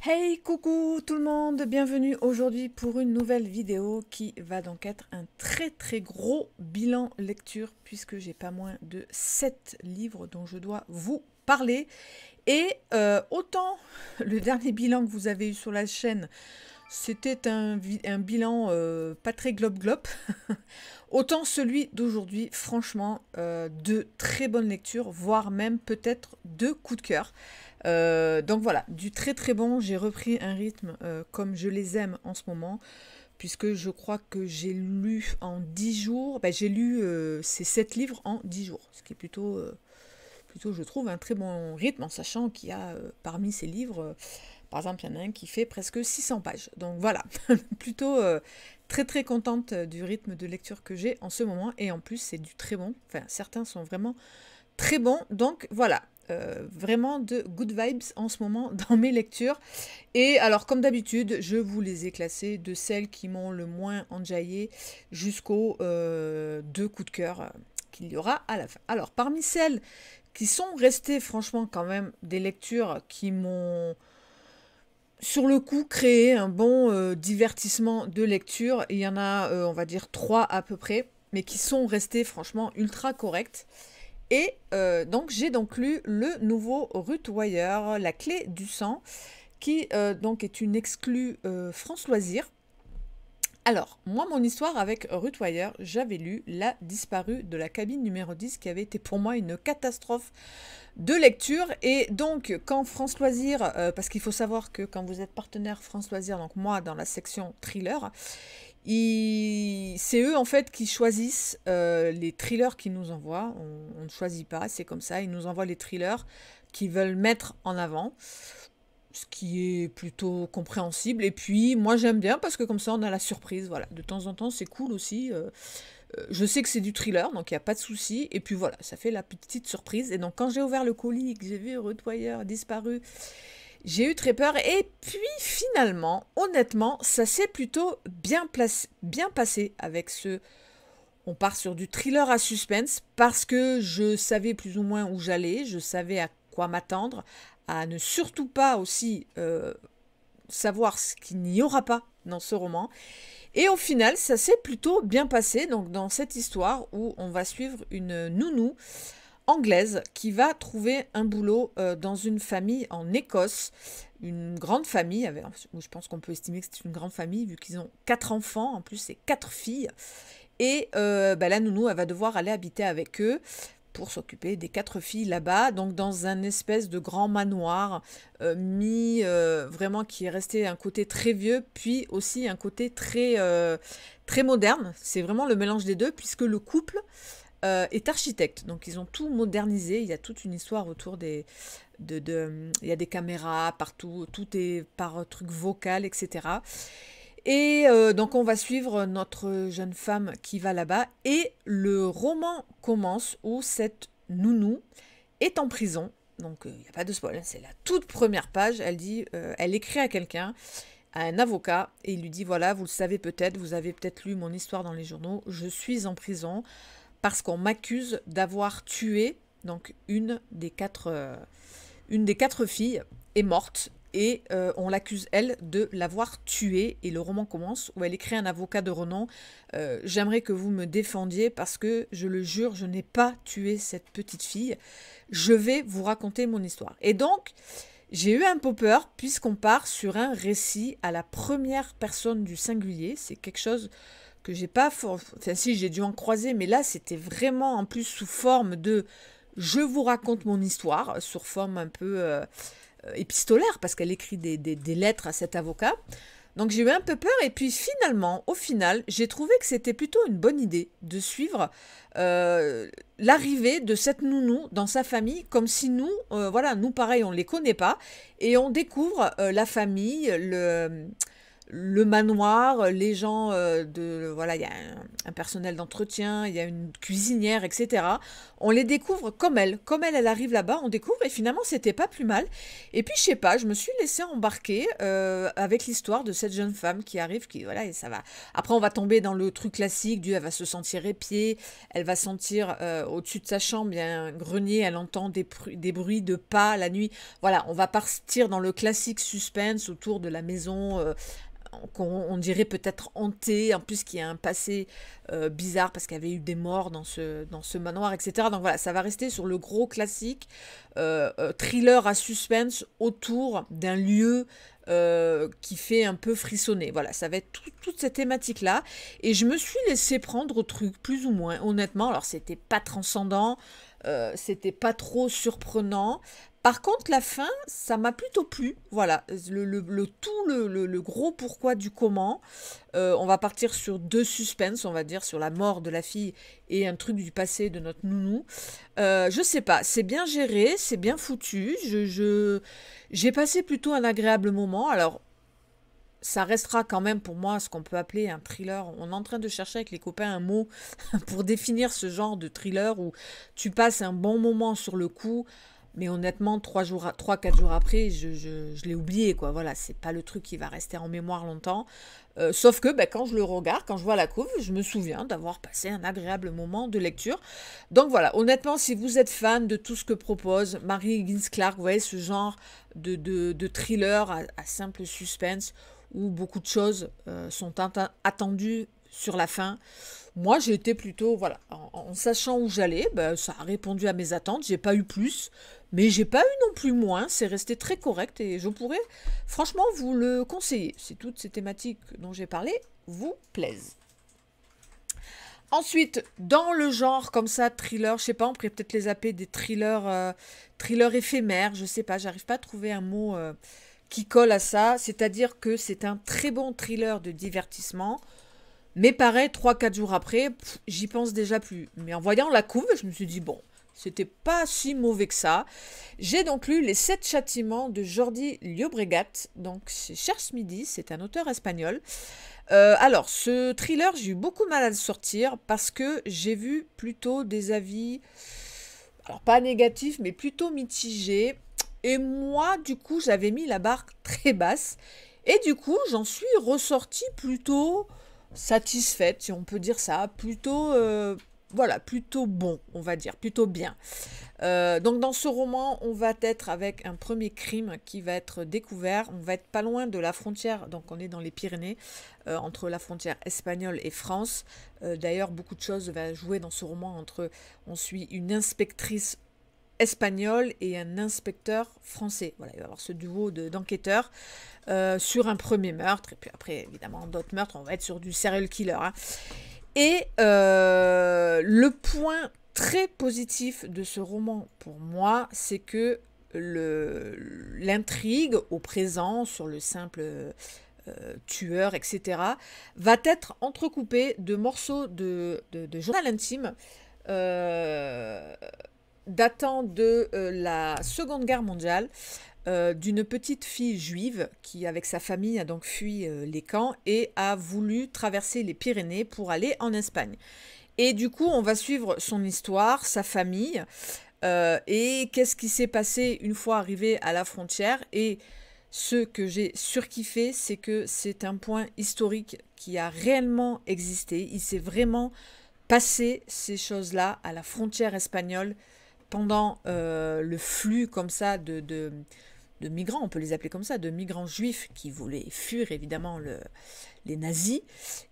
Hey, coucou tout le monde, bienvenue aujourd'hui pour une nouvelle vidéo qui va donc être un très gros bilan lecture puisque j'ai pas moins de 7 livres dont je dois vous parler. Et autant le dernier bilan que vous avez eu sur la chaîne, c'était un bilan pas très globe, autant celui d'aujourd'hui, franchement, de très bonnes lectures, voire même peut-être de coups de cœur. Donc voilà, du très bon. J'ai repris un rythme comme je les aime en ce moment, puisque je crois que j'ai lu en 10 jours, j'ai lu ces 7 livres en 10 jours, ce qui est plutôt je trouve, un très bon rythme, en sachant qu'il y a parmi ces livres, par exemple, il y en a un qui fait presque 600 pages. Donc voilà, plutôt très contente du rythme de lecture que j'ai en ce moment, et en plus c'est du très bon, enfin certains sont vraiment très bons, donc voilà. Vraiment de good vibes en ce moment dans mes lectures. Et alors, comme d'habitude, je vous les ai classées de celles qui m'ont le moins enjaillé jusqu'aux deux coups de cœur qu'il y aura à la fin. Alors, parmi celles qui sont restées, franchement, quand même, des lectures qui m'ont, sur le coup, créé un bon divertissement de lecture, il y en a, on va dire, 3 à peu près, mais qui sont restées, franchement, ultra correctes. Et donc j'ai donc lu le nouveau Ruth Wire, La clé du sang, qui donc est une exclue France Loisirs. Alors, moi, mon histoire avec Ruth Wire, j'avais lu La disparue de la cabine numéro 10, qui avait été pour moi une catastrophe de lecture. Et donc, quand France Loisirs, parce qu'il faut savoir que quand vous êtes partenaire France Loisirs, donc moi, dans la section thriller, c'est eux en fait qui choisissent les thrillers qu'ils nous envoient. On ne choisit pas, c'est comme ça. Ils nous envoient les thrillers qu'ils veulent mettre en avant, ce qui est plutôt compréhensible. Et puis moi j'aime bien parce que comme ça on a la surprise. Voilà, de temps en temps c'est cool aussi. Je sais que c'est du thriller, donc il n'y a pas de souci. Et puis voilà, ça fait la petite surprise. Et donc quand j'ai ouvert le colis et que j'ai vu Ruth Wire disparu, j'ai eu très peur. Et puis finalement, honnêtement, ça s'est plutôt bien passé avec ce... On part sur du thriller à suspense parce que je savais plus ou moins où j'allais, je savais à quoi m'attendre, à ne surtout pas aussi savoir ce qu'il n'y aura pas dans ce roman. Et au final, ça s'est plutôt bien passé, donc dans cette histoire où on va suivre une nounou anglaise qui va trouver un boulot dans une famille en Écosse, une grande famille, où je pense qu'on peut estimer que c'est une grande famille vu qu'ils ont 4 enfants, en plus c'est 4 filles, et la nounou elle va devoir aller habiter avec eux pour s'occuper des 4 filles là-bas, donc dans un espèce de grand manoir vraiment qui est resté un côté très vieux, puis aussi un côté très moderne. C'est vraiment le mélange des deux, puisque le couple est architecte. Donc ils ont tout modernisé, il y a toute une histoire autour il y a des caméras partout, tout est par truc vocal, etc. Et donc on va suivre notre jeune femme qui va là-bas, et le roman commence où cette nounou est en prison. Donc il n'y a pas de spoil, hein, c'est la toute première page. Elle dit, elle écrit à quelqu'un, à un avocat, et il lui dit, voilà, vous le savez peut-être, vous avez peut-être lu mon histoire dans les journaux, je suis en prison parce qu'on m'accuse d'avoir tué, donc une des quatre filles est morte, et on l'accuse, elle, de l'avoir tuée. Et le roman commence où elle écrit à un avocat de renom, j'aimerais que vous me défendiez parce que, je le jure, je n'ai pas tué cette petite fille. Je vais vous raconter mon histoire. Et donc, j'ai eu un peu peur puisqu'on part sur un récit à la première personne du singulier. C'est quelque chose que j'ai pas... Enfin si, j'ai dû en croiser, mais là, c'était vraiment en plus sous forme de... Je vous raconte mon histoire, sur forme un peu épistolaire, parce qu'elle écrit des lettres à cet avocat. Donc j'ai eu un peu peur, et puis finalement, au final, j'ai trouvé que c'était plutôt une bonne idée de suivre l'arrivée de cette nounou dans sa famille, comme si nous, voilà, nous pareil, on ne les connaît pas, et on découvre la famille, le manoir, les gens voilà, il y a un personnel d'entretien, il y a une cuisinière, etc. on les découvre elle arrive là-bas, on découvre, et finalement, c'était pas plus mal. Et puis, je sais pas, je me suis laissée embarquer avec l'histoire de cette jeune femme qui arrive, qui, voilà, et ça va. Après, on va tomber dans le truc classique elle va se sentir épiée, elle va sentir au-dessus de sa chambre, il y a un grenier, elle entend des bruits de pas la nuit. Voilà, on va partir dans le classique suspense autour de la maison, qu'on dirait peut-être hantée, en plus qu'il y a un passé bizarre parce qu'il y avait eu des morts dans ce manoir, etc. Donc voilà, ça va rester sur le gros classique thriller à suspense autour d'un lieu qui fait un peu frissonner. Voilà, ça va être toute cette thématique-là. Et je me suis laissée prendre au truc, plus ou moins, honnêtement. Alors, c'était pas transcendant, c'était pas trop surprenant. Par contre, la fin, ça m'a plutôt plu. Voilà, le gros pourquoi du comment. On va partir sur deux suspens, on va dire, sur la mort de la fille et un truc du passé de notre nounou. Je sais pas, c'est bien géré, c'est bien foutu. J'ai passé plutôt un agréable moment. Alors, ça restera quand même pour moi ce qu'on peut appeler un thriller. On est en train de chercher avec les copains un mot pour définir ce genre de thriller où tu passes un bon moment sur le coup. Mais honnêtement, 3-4 jours après, je l'ai oublié, quoi. Voilà, c'est pas le truc qui va rester en mémoire longtemps. Sauf que quand je le regarde, quand je vois la couve, je me souviens d'avoir passé un agréable moment de lecture. Donc voilà, honnêtement, si vous êtes fan de tout ce que propose Mary Higgins Clark, vous voyez, ce genre de thriller à simple suspense, où beaucoup de choses sont attendues sur la fin. Moi, j'ai été plutôt, voilà, en sachant où j'allais, ça a répondu à mes attentes. J'ai pas eu plus, mais j'ai pas eu non plus moins. C'est resté très correct et je pourrais, franchement, vous le conseiller si toutes ces thématiques dont j'ai parlé vous plaisent. Ensuite, dans le genre comme ça, thriller, je sais pas, on pourrait peut-être les appeler des thrillers éphémères. Je sais pas, j'arrive pas à trouver un mot qui colle à ça. C'est-à-dire que c'est un très bon thriller de divertissement. Mais pareil, 3-4 jours après, j'y pense déjà plus. Mais en voyant la couve, je me suis dit, bon, c'était pas si mauvais que ça. J'ai donc lu Les 7 châtiments de Jordi Llobregat, donc chez Cherche Midi, c'est un auteur espagnol. Alors, ce thriller, j'ai eu beaucoup de mal à le sortir parce que j'ai vu plutôt des avis, alors pas négatifs, mais plutôt mitigés. Et moi, du coup, j'avais mis la barre très basse. Et du coup, j'en suis ressortie plutôt satisfaite, si on peut dire ça, plutôt, voilà, plutôt bon, on va dire, plutôt bien. Donc dans ce roman, on va être avec un premier crime qui va être découvert. On va être pas loin de la frontière, donc on est dans les Pyrénées, entre la frontière espagnole et France. D'ailleurs, beaucoup de choses vont jouer dans ce roman on suit une inspectrice espagnol et un inspecteur français. Voilà, il va y avoir ce duo d'enquêteurs sur un premier meurtre, et puis après, évidemment, d'autres meurtres, on va être sur du serial killer. Hein. Et le point très positif de ce roman, pour moi, c'est que l'intrigue au présent, sur le simple tueur, etc., va être entrecoupée de morceaux de journal intime, datant de la Seconde Guerre mondiale, d'une petite fille juive qui, avec sa famille, a donc fui les camps et a voulu traverser les Pyrénées pour aller en Espagne. Et du coup, on va suivre son histoire, sa famille, et qu'est-ce qui s'est passé une fois arrivé à la frontière. Et ce que j'ai surkiffé, c'est que c'est un point historique qui a réellement existé. Il s'est vraiment passé ces choses-là à la frontière espagnole pendant le flux comme ça de migrants, on peut les appeler comme ça, de migrants juifs qui voulaient fuir évidemment les nazis.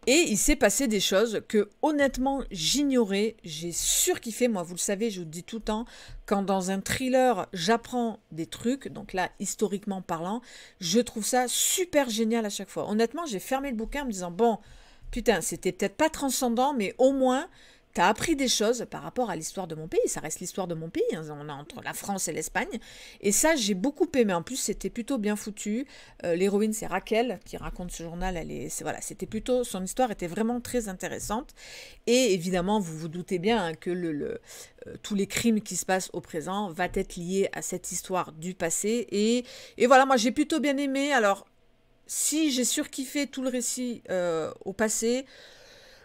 Et il s'est passé des choses que honnêtement j'ignorais, j'ai surkiffé. Moi, vous le savez, je vous le dis tout le temps, quand dans un thriller j'apprends des trucs, donc là historiquement parlant, je trouve ça super génial à chaque fois. Honnêtement, j'ai fermé le bouquin en me disant, bon, putain, c'était peut-être pas transcendant, mais au moins t'as appris des choses par rapport à l'histoire de mon pays. Ça reste l'histoire de mon pays. Hein. On est entre la France et l'Espagne. Et ça, j'ai beaucoup aimé. En plus, c'était plutôt bien foutu. L'héroïne, c'est Raquel qui raconte ce journal. Voilà, c'était plutôt, son histoire était vraiment très intéressante. Et évidemment, vous vous doutez bien hein, que tous les crimes qui se passent au présent vont être liés à cette histoire du passé. Et voilà, moi, j'ai plutôt bien aimé. Alors, si j'ai surkiffé tout le récit au passé,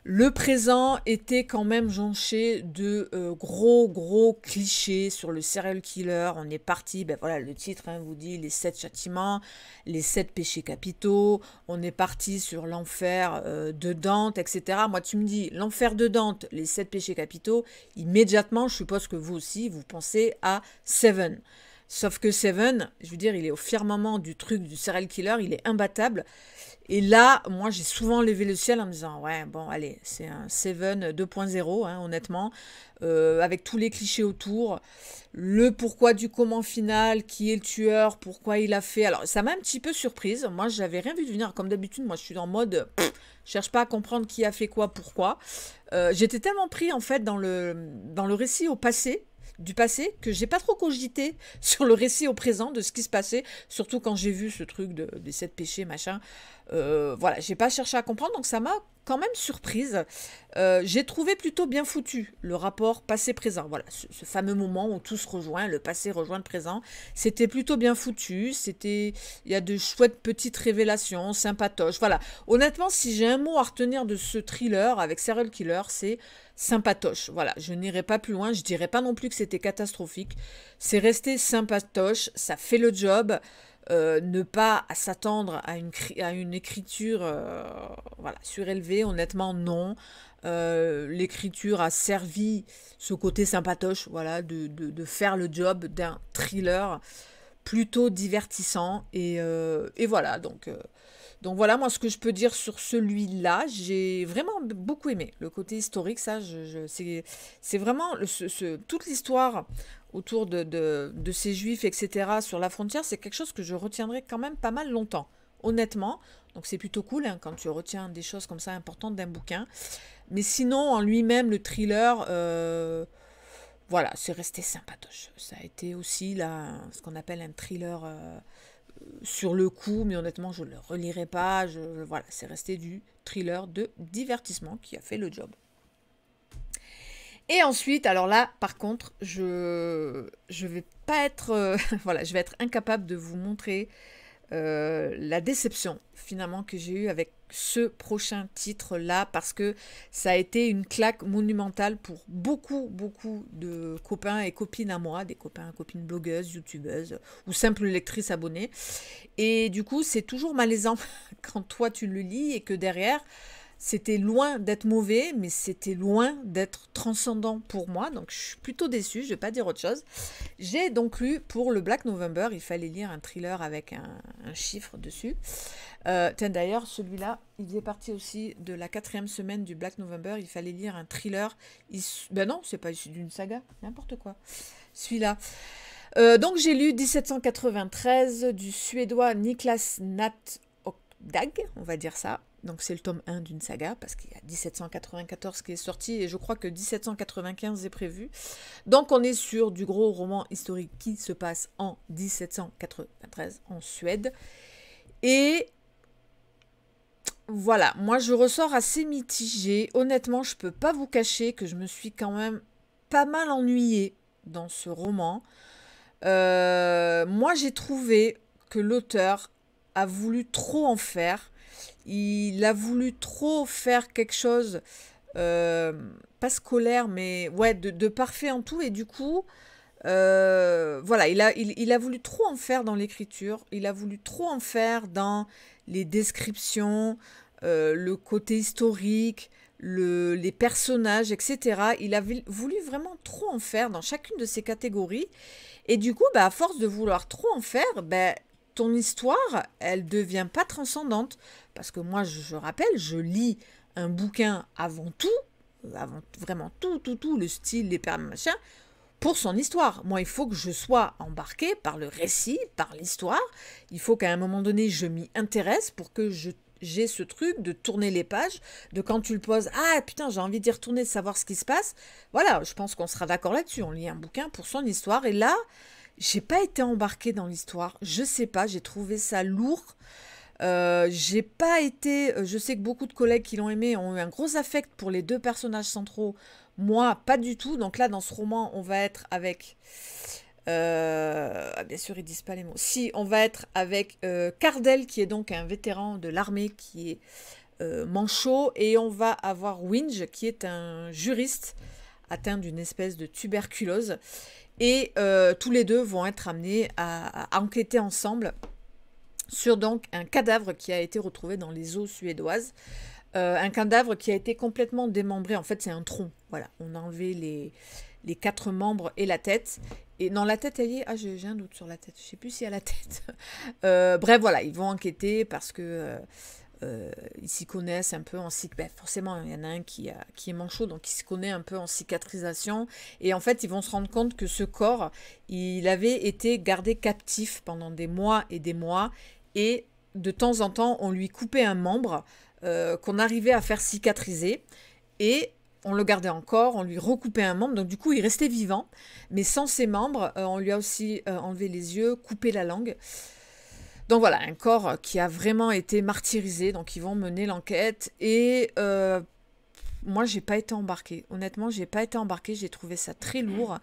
Le présent était quand même jonché de gros clichés sur le serial killer. On est parti, ben voilà, le titre hein, vous dit les 7 châtiments, les 7 péchés capitaux. On est parti sur l'enfer de Dante, etc. Moi, tu me dis l'enfer de Dante, les 7 péchés capitaux. Immédiatement, je suppose que vous aussi, vous pensez à Seven. Sauf que Seven, je veux dire, il est au firmament du truc du serial killer, il est imbattable. Et là, moi, j'ai souvent levé le ciel en me disant, ouais, bon, allez, c'est un Seven 2.0, hein, honnêtement, avec tous les clichés autour, le pourquoi du comment final, qui est le tueur, pourquoi il a fait. Alors, ça m'a un petit peu surprise. Moi, j'avais rien vu de venir. Comme d'habitude, moi, je suis en mode, je cherche pas à comprendre qui a fait quoi, pourquoi. J'étais tellement pris, en fait, dans le récit au passé, du passé, que j'ai pas trop cogité sur le récit au présent de ce qui se passait, surtout quand j'ai vu ce truc des 7 péchés, machin. Voilà, j'ai pas cherché à comprendre, donc ça m'a quand même surprise. J'ai trouvé plutôt bien foutu le rapport passé-présent. Voilà, ce fameux moment où tout se rejoint, le passé rejoint le présent. C'était plutôt bien foutu. Il y a de chouettes petites révélations, sympatoches. Voilà, honnêtement, si j'ai un mot à retenir de ce thriller avec Serial Killer, c'est sympatoche. Voilà, je n'irai pas plus loin. Je dirais pas non plus que c'était catastrophique. C'est resté sympatoche. Ça fait le job. Ne pas s'attendre à une écriture voilà, surélevée, honnêtement non. L'écriture a servi ce côté sympatoche, voilà, de faire le job d'un thriller plutôt divertissant. Et voilà, donc voilà, moi ce que je peux dire sur celui-là, j'ai vraiment beaucoup aimé. Le côté historique, ça, c'est vraiment toute l'histoire autour de ces juifs, etc., sur la frontière, c'est quelque chose que je retiendrai quand même pas mal longtemps, honnêtement. Donc c'est plutôt cool hein, quand tu retiens des choses comme ça importantes d'un bouquin. Mais sinon, en lui-même, le thriller, voilà, c'est resté sympatoche. Ça a été aussi là, ce qu'on appelle un thriller sur le coup, mais honnêtement, je ne le relirai pas. Voilà, c'est resté du thriller de divertissement qui a fait le job. Et ensuite, alors là, par contre, je vais pas être, voilà, je vais être incapable de vous montrer la déception finalement que j'ai eue avec ce prochain titre-là parce que ça a été une claque monumentale pour beaucoup de copains et copines à moi, des copains et copines blogueuses, youtubeuses ou simples lectrices abonnées. Et du coup, c'est toujours malaisant quand toi tu le lis et que derrière, c'était loin d'être mauvais, mais c'était loin d'être transcendant pour moi. Donc, je suis plutôt déçue, je ne vais pas dire autre chose. J'ai donc lu pour le Black November, il fallait lire un thriller avec un chiffre dessus. Tiens, d'ailleurs, celui-là, il faisait partie aussi de la 4e semaine du Black November. Il fallait lire un thriller. Ben non, c'est pas issu d'une saga, n'importe quoi. Celui-là. Donc, j'ai lu 1793 du Suédois Niklas Natt Dag, on va dire ça. Donc c'est le tome 1 d'une saga, parce qu'il y a 1794 qui est sorti, et je crois que 1795 est prévu. Donc on est sur du gros roman historique qui se passe en 1793 en Suède. Et voilà, moi je ressors assez mitigée. Honnêtement, je peux pas vous cacher que je me suis quand même pas mal ennuyée dans ce roman. Moi j'ai trouvé que l'auteur a voulu trop en faire. Il a voulu trop faire quelque chose, pas scolaire, mais ouais, de parfait en tout. Et du coup, voilà, il a voulu trop en faire dans l'écriture. Il a voulu trop en faire dans les descriptions, le côté historique, les personnages, etc. Il a voulu vraiment trop en faire dans chacune de ces catégories. Et du coup, bah, à force de vouloir trop en faire, bah, ton histoire, elle devient pas transcendante. Parce que moi, je rappelle, je lis un bouquin avant tout, avant vraiment tout, le style, les perles, machin, pour son histoire. Moi, il faut que je sois embarquée par le récit, par l'histoire. Il faut qu'à un moment donné, je m'y intéresse pour que j'ai ce truc de tourner les pages, de quand tu le poses, ah putain, j'ai envie d'y retourner, de savoir ce qui se passe. Voilà, je pense qu'on sera d'accord là-dessus. On lit un bouquin pour son histoire. Et là, j'ai pas été embarquée dans l'histoire. Je sais pas, j'ai trouvé ça lourd. J'ai pas été. Je sais que beaucoup de collègues qui l'ont aimé ont eu un gros affect pour les 2 personnages centraux. Moi, pas du tout. Donc là, dans ce roman, on va être avec. Bien sûr, ils disent pas les mots. Si, on va être avec Cardell, qui est donc un vétéran de l'armée, qui est manchot, et on va avoir Winge, qui est un juriste atteint d'une espèce de tuberculose. Et tous les deux vont être amenés à enquêter ensemble sur donc un cadavre qui a été retrouvé dans les eaux suédoises. Un cadavre qui a été complètement démembré. En fait, c'est un tronc. Voilà, on a enlevé les 4 membres et la tête. Et non, la tête, elle y est... Ah, j'ai un doute sur la tête. Je ne sais plus s'il y a la tête. Bref, voilà, ils vont enquêter parce que ils s'y connaissent un peu en cicatrisation. Forcément, il y en a un qui est manchot, donc il se connaît un peu en cicatrisation. Et en fait, ils vont se rendre compte que ce corps, il avait été gardé captif pendant des mois et des mois. Et de temps en temps, on lui coupait un membre qu'on arrivait à faire cicatriser. Et on le gardait encore, on lui recoupait un membre. Donc du coup, il restait vivant. Mais sans ses membres, on lui a aussi enlevé les yeux, coupé la langue. Donc voilà, un corps qui a vraiment été martyrisé. Donc ils vont mener l'enquête. Et moi, j'ai pas été embarquée. Honnêtement, j'ai pas été embarquée. J'ai trouvé ça très lourd.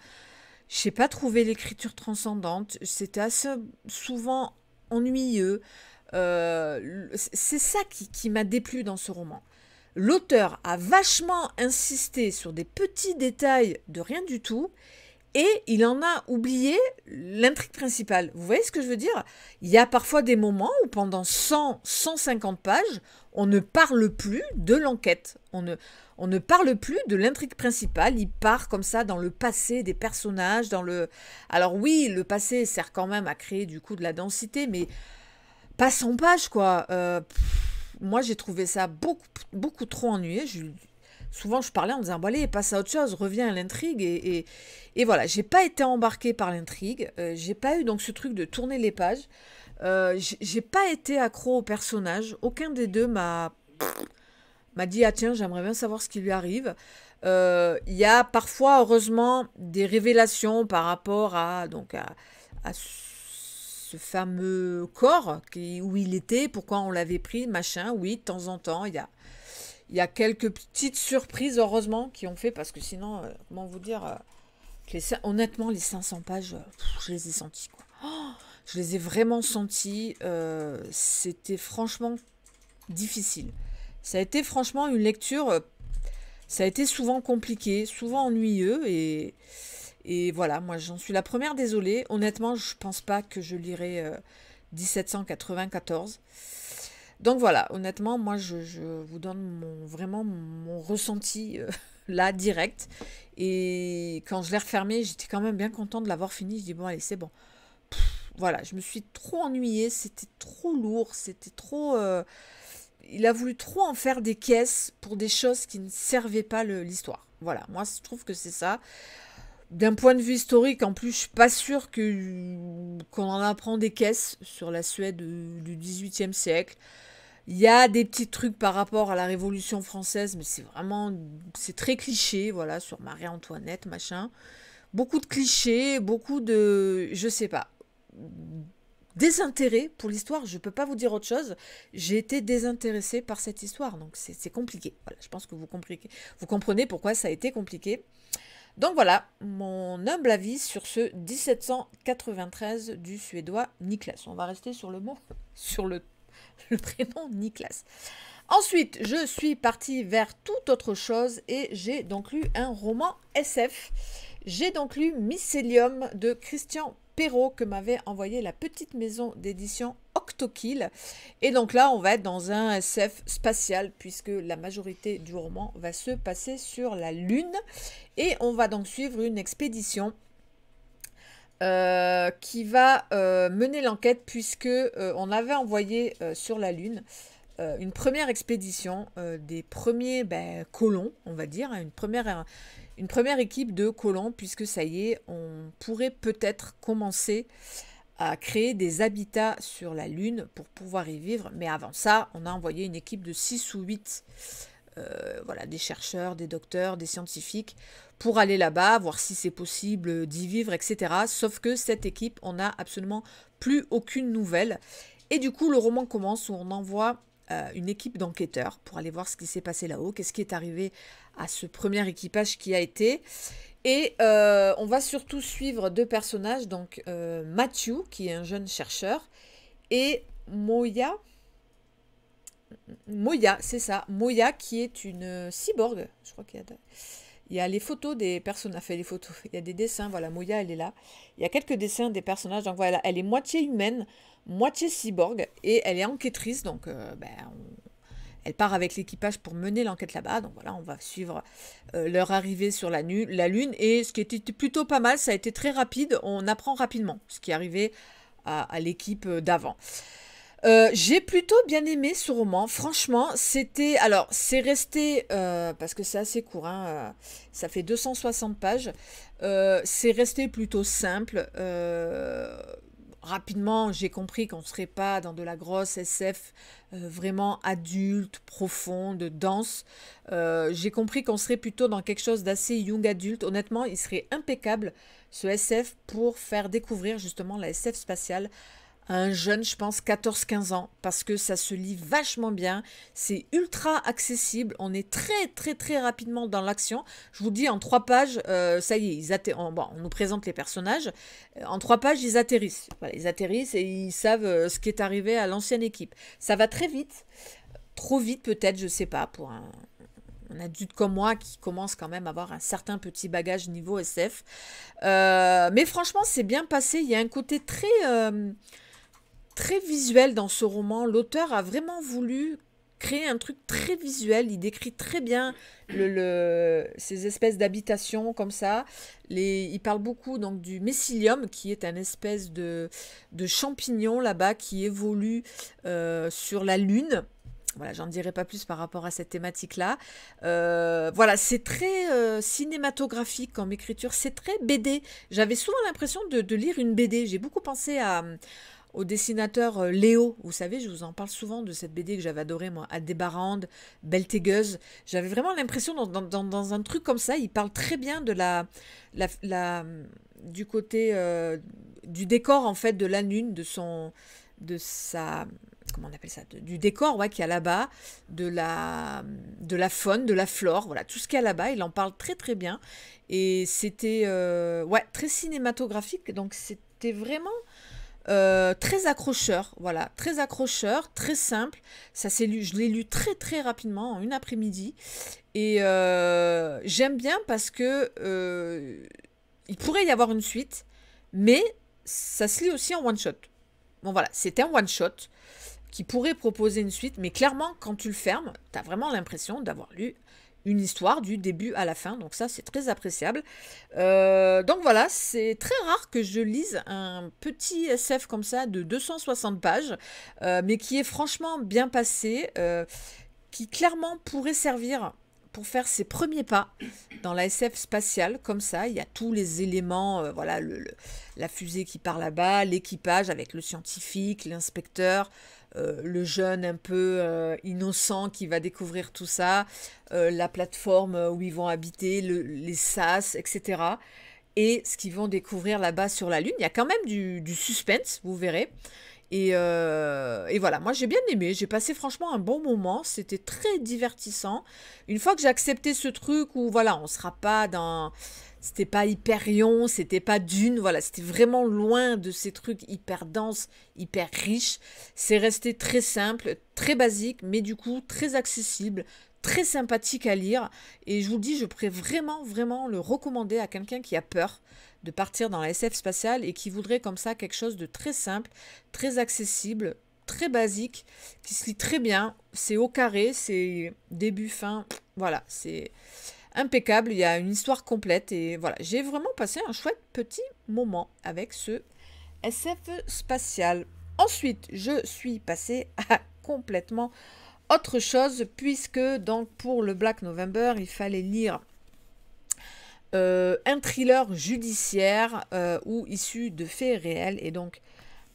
J'ai pas trouvé l'écriture transcendante. C'était assez souvent ennuyeux. C'est ça qui m'a déplu dans ce roman. L'auteur a vachement insisté sur des petits détails de rien du tout. Et il en a oublié l'intrigue principale. Vous voyez ce que je veux dire? Il y a parfois des moments où pendant 100, 150 pages, on ne parle plus de l'enquête. On ne parle plus de l'intrigue principale. Il part comme ça dans le passé des personnages. Alors oui, le passé sert quand même à créer du coup de la densité, mais pas 100 pages quoi. Moi j'ai trouvé ça beaucoup trop ennuyeux. Souvent, je parlais en disant, bon allez, passe à autre chose, reviens à l'intrigue. Et voilà, j'ai pas été embarquée par l'intrigue. J'ai pas eu donc ce truc de tourner les pages. J'ai pas été accro au personnage. Aucun des deux m'a dit, ah tiens, j'aimerais bien savoir ce qui lui arrive. Il y a parfois, heureusement, des révélations par rapport à ce fameux corps où il était, pourquoi on l'avait pris, machin. Oui, de temps en temps, il y a quelques petites surprises, heureusement, qui ont fait, parce que sinon, comment vous dire, honnêtement, les 500 pages, je les ai senties, quoi. Oh, je les ai vraiment senties. C'était franchement difficile. Ça a été franchement une lecture, ça a été souvent compliqué, souvent ennuyeux, et voilà, moi j'en suis la première désolée. Honnêtement, je pense pas que je lirai 1794. Donc voilà, honnêtement, moi je vous donne vraiment mon ressenti là, direct. Et quand je l'ai refermé, j'étais quand même bien contente de l'avoir fini. Je dis bon allez, c'est bon. Voilà, je me suis trop ennuyée, c'était trop lourd, c'était trop... il a voulu trop en faire des caisses pour des choses qui ne servaient pas l'histoire. Voilà, moi je trouve que c'est ça. D'un point de vue historique, en plus, je suis pas sûre qu'on en apprend des caisses sur la Suède du XVIIIe siècle. Il y a des petits trucs par rapport à la Révolution française, mais c'est très cliché, voilà, sur Marie-Antoinette, machin. Beaucoup de clichés, beaucoup de, je sais pas, désintérêt pour l'histoire. Je peux pas vous dire autre chose. J'ai été désintéressée par cette histoire, donc c'est compliqué. Voilà, je pense que vous comprenez pourquoi ça a été compliqué. Donc voilà, mon humble avis sur ce 1793 du Suédois Niklas. On va rester sur le mot, sur le prénom Niklas. Ensuite, je suis partie vers toute autre chose et j'ai donc lu un roman SF. J'ai donc lu Mycélium de Christian Perrault que m'avait envoyé la petite maison d'édition Octokill. Et donc là, on va être dans un SF spatial puisque la majorité du roman va se passer sur la Lune. Et on va donc suivre une expédition qui va mener l'enquête puisque on avait envoyé sur la Lune une première expédition des premiers colons, on va dire, hein, une première équipe de colons, puisque ça y est, on pourrait peut-être commencer à créer des habitats sur la Lune pour pouvoir y vivre. Mais avant ça, on a envoyé une équipe de 6 ou 8, voilà, des chercheurs, des docteurs, des scientifiques, pour aller là-bas, voir si c'est possible d'y vivre, etc. Sauf que cette équipe, on n'a absolument plus aucune nouvelle. Et du coup, le roman commence où on envoie une équipe d'enquêteurs pour aller voir ce qui s'est passé là-haut, qu'est-ce qui est arrivé à ce premier équipage qui a été. Et on va surtout suivre 2 personnages, donc Matthew, qui est un jeune chercheur, et Moya, Moya, c'est ça. Moya qui est une cyborg. Je crois qu'il y a les photos des personnages. Enfin, les photos. Il y a des dessins. Voilà, Moya, elle est là. Il y a quelques dessins des personnages. Donc voilà, elle est moitié humaine, moitié cyborg. Et elle est enquêtrice. Donc, elle part avec l'équipage pour mener l'enquête là-bas. Donc voilà, on va suivre leur arrivée sur la Lune. Et ce qui était plutôt pas mal, ça a été très rapide. On apprend rapidement ce qui est arrivé à l'équipe d'avant. J'ai plutôt bien aimé ce roman. Franchement, c'était... Alors, c'est resté... parce que c'est assez court, hein, ça fait 260 pages. C'est resté plutôt simple. Rapidement, j'ai compris qu'on ne serait pas dans de la grosse SF vraiment adulte, profonde, dense. J'ai compris qu'on serait plutôt dans quelque chose d'assez young adulte. Honnêtement, il serait impeccable, ce SF, pour faire découvrir justement la SF spatiale à un jeune, je pense, 14-15 ans, parce que ça se lit vachement bien, c'est ultra accessible, on est très très très rapidement dans l'action. Je vous dis, en 3 pages, ça y est, bon, on nous présente les personnages, en 3 pages, ils atterrissent. Voilà, ils atterrissent et ils savent ce qui est arrivé à l'ancienne équipe. Ça va très vite, trop vite peut-être, je sais pas, pour un adulte comme moi qui commence quand même à avoir un certain petit bagage niveau SF. Mais franchement, c'est bien passé, il y a un côté très visuel dans ce roman. L'auteur a vraiment voulu créer un truc très visuel. Il décrit très bien ces espèces d'habitations comme ça. Il parle beaucoup donc du mycélium, qui est un espèce de champignon là-bas qui évolue sur la Lune. Voilà, j'en dirai pas plus par rapport à cette thématique-là. Voilà, c'est très cinématographique comme écriture. C'est très BD. J'avais souvent l'impression de lire une BD. J'ai beaucoup pensé au dessinateur Léo. Vous savez, je vous en parle souvent de cette BD que j'avais adorée, moi, Aldébarande, Beltégueuse. J'avais vraiment l'impression, dans un truc comme ça, il parle très bien de du côté du décor, en fait, de la Lune, de sa... Comment on appelle ça, du décor, ouais, qu'il y a là-bas, de la faune, de la flore, voilà, tout ce qu'il y a là-bas, il en parle très très bien. Et c'était ouais, très cinématographique, donc c'était vraiment très accrocheur, voilà, très accrocheur, très simple. Je l'ai lu très très rapidement en une après-midi. Et j'aime bien parce que il pourrait y avoir une suite, mais ça se lit aussi en one shot. Bon voilà, c'est un one shot qui pourrait proposer une suite, mais clairement, quand tu le fermes, tu as vraiment l'impression d'avoir lu une histoire du début à la fin, donc ça c'est très appréciable. Donc voilà, c'est très rare que je lise un petit SF comme ça de 260 pages, mais qui est franchement bien passé, qui clairement pourrait servir pour faire ses premiers pas dans la SF spatiale, comme ça, il y a tous les éléments, voilà, la fusée qui part là-bas, l'équipage avec le scientifique, l'inspecteur, le jeune un peu innocent qui va découvrir tout ça, la plateforme où ils vont habiter, les sas, etc. Et ce qu'ils vont découvrir là-bas sur la Lune. Il y a quand même du suspense, vous verrez. Et voilà, moi j'ai bien aimé, j'ai passé franchement un bon moment, c'était très divertissant. Une fois que j'ai accepté ce truc où voilà, on sera pas dans... C'était pas Hyperion, c'était pas Dune, voilà, c'était vraiment loin de ces trucs hyper denses, hyper riches. C'est resté très simple, très basique, mais du coup très accessible, très sympathique à lire. Et je vous le dis, je pourrais vraiment, vraiment le recommander à quelqu'un qui a peur de partir dans la SF spatiale et qui voudrait comme ça quelque chose de très simple, très accessible, très basique, qui se lit très bien. C'est au carré, c'est début, fin, voilà, c'est impeccable. Il y a une histoire complète et voilà, j'ai vraiment passé un chouette petit moment avec ce SF spatial. Ensuite, je suis passée à complètement autre chose puisque donc pour le Black November, il fallait lire un thriller judiciaire ou issu de faits réels. Et donc,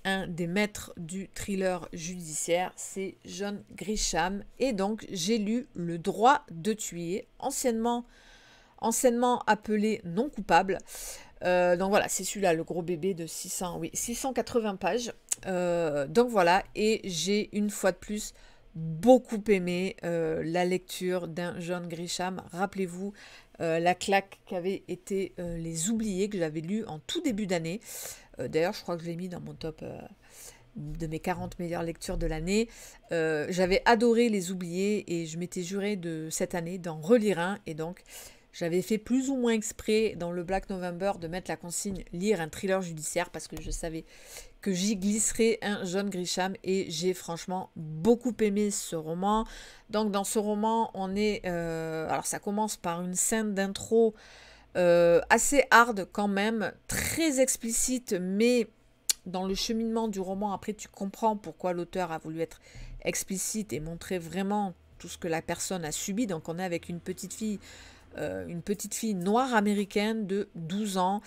un des maîtres du thriller judiciaire, c'est John Grisham. Et donc, j'ai lu Le droit de tuer, anciennement appelé Non coupable. Donc voilà, c'est celui-là, le gros bébé de 680 pages. Donc voilà, et j'ai une fois de plus beaucoup aimé la lecture d'un John Grisham. Rappelez-vous la claque qu'avait été Les Oubliés, que j'avais lu en tout début d'année. D'ailleurs, je crois que je l'ai mis dans mon top de mes 40 meilleures lectures de l'année. J'avais adoré Les Oubliés et je m'étais juré de cette année d'en relire un. Et donc, j'avais fait plus ou moins exprès dans le Black November de mettre la consigne lire un thriller judiciaire parce que je savais que j'y glisserais un John Grisham et j'ai franchement beaucoup aimé ce roman. Donc dans ce roman, on est... alors ça commence par une scène d'intro assez hard quand même, très explicite, mais dans le cheminement du roman, après tu comprends pourquoi l'auteur a voulu être explicite et montrer vraiment tout ce que la personne a subi. Donc on est avec une petite fille noire américaine de 12 ans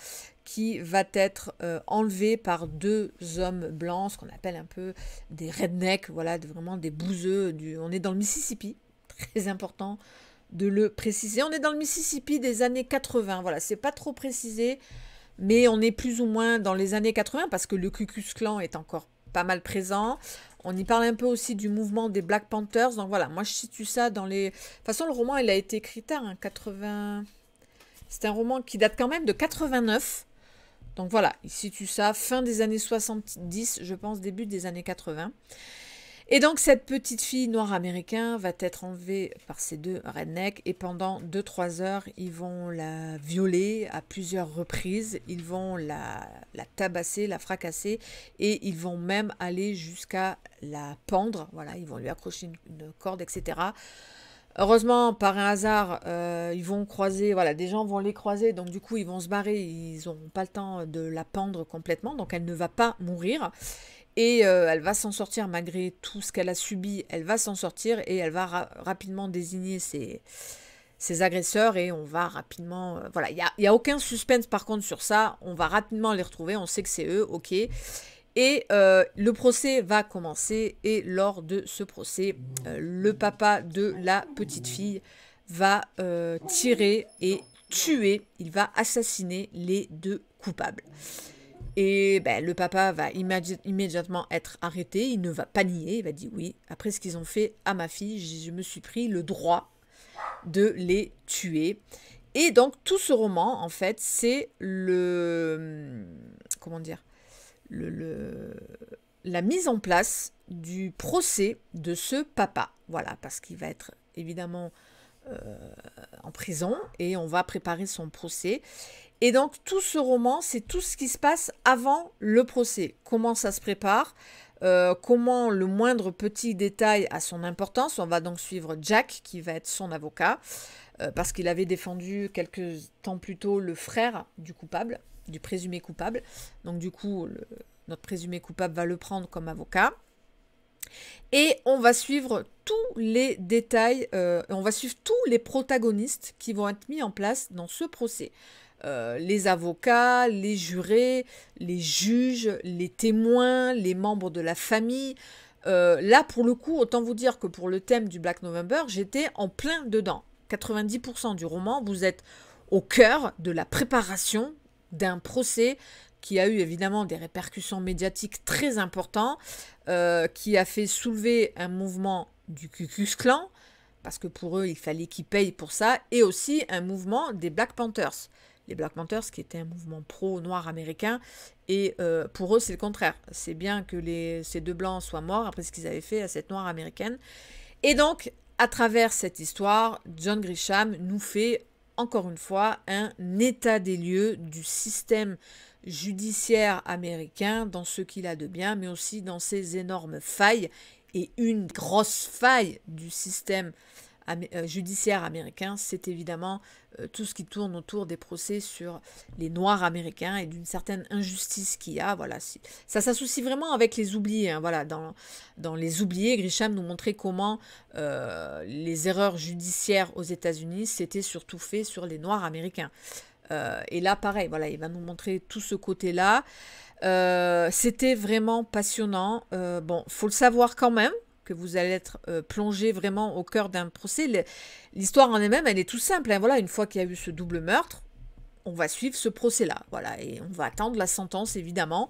qui va être enlevée par deux hommes blancs, ce qu'on appelle un peu des rednecks, voilà, vraiment des bouseux. On est dans le Mississippi, très important de le préciser. On est dans le Mississippi des années 80, voilà, c'est pas trop précisé, mais on est plus ou moins dans les années 80 parce que le Ku Klux Klan est encore pas mal présent. On y parle un peu aussi du mouvement des Black Panthers. Donc voilà, moi je situe ça dans les... De toute façon, le roman, il a été écrit tard, hein, 80... C'est un roman qui date quand même de 89. Donc voilà, il situe ça fin des années 70, je pense, début des années 80. Et donc cette petite fille noire américaine va être enlevée par ces deux rednecks et pendant 2-3 heures, ils vont la violer à plusieurs reprises, ils vont la tabasser, la fracasser et ils vont même aller jusqu'à la pendre, voilà, ils vont lui accrocher une corde, etc. Heureusement, par un hasard, ils vont croiser, voilà, des gens vont les croiser, donc du coup ils vont se barrer, ils n'ont pas le temps de la pendre complètement, donc elle ne va pas mourir. Et elle va s'en sortir malgré tout ce qu'elle a subi, elle va s'en sortir et elle va rapidement désigner ses agresseurs et on va rapidement... voilà, il y a aucun suspense par contre sur ça, on va rapidement les retrouver, on sait que c'est eux, ok. Et le procès va commencer et lors de ce procès, le papa de la petite fille va tirer et tuer, il va assassiner les deux coupables. Et ben, le papa va immédiatement être arrêté, il ne va pas nier, il va dire oui, après ce qu'ils ont fait à ma fille, je me suis pris le droit de les tuer. Et donc tout ce roman, en fait, c'est comment dire, la mise en place du procès de ce papa. Voilà, parce qu'il va être évidemment en prison et on va préparer son procès. Et donc, tout ce roman, c'est tout ce qui se passe avant le procès. Comment ça se prépare, comment le moindre petit détail a son importance. On va donc suivre Jack, qui va être son avocat, parce qu'il avait défendu quelques temps plus tôt le frère du coupable, du présumé coupable. Donc, du coup, notre présumé coupable va le prendre comme avocat. Et on va suivre tous les détails, on va suivre tous les protagonistes qui vont être mis en place dans ce procès. Les avocats, les jurés, les juges, les témoins, les membres de la famille. Là, pour le coup, autant vous dire que pour le thème du Black November, j'étais en plein dedans. 90% du roman, vous êtes au cœur de la préparation d'un procès qui a eu évidemment des répercussions médiatiques très importantes, qui a fait soulever un mouvement du Ku Klux Klan, parce que pour eux, il fallait qu'ils payent pour ça, et aussi un mouvement des Black Panthers. Les Black Panthers, qui était un mouvement pro-noir américain, et pour eux, c'est le contraire. C'est bien que ces deux blancs soient morts après ce qu'ils avaient fait à cette noire américaine. Et donc, à travers cette histoire, John Grisham nous fait, encore une fois, un état des lieux du système judiciaire américain dans ce qu'il a de bien, mais aussi dans ses énormes failles. Et une grosse faille du système judiciaire américain, c'est évidemment tout ce qui tourne autour des procès sur les Noirs américains et d'une certaine injustice qu'il y a. Voilà, ça s'associe vraiment avec les oubliés. Hein, voilà, dans les oubliés, Grisham nous montrait comment les erreurs judiciaires aux États-Unis s'étaient surtout fait sur les Noirs américains. Et là, pareil, voilà, il va nous montrer tout ce côté-là. C'était vraiment passionnant. Bon, faut le savoir quand même, que vous allez être plongé vraiment au cœur d'un procès. L'histoire en elle-même, elle est tout simple. Hein, voilà, une fois qu'il y a eu ce double meurtre, on va suivre ce procès-là. Voilà, et on va attendre la sentence, évidemment.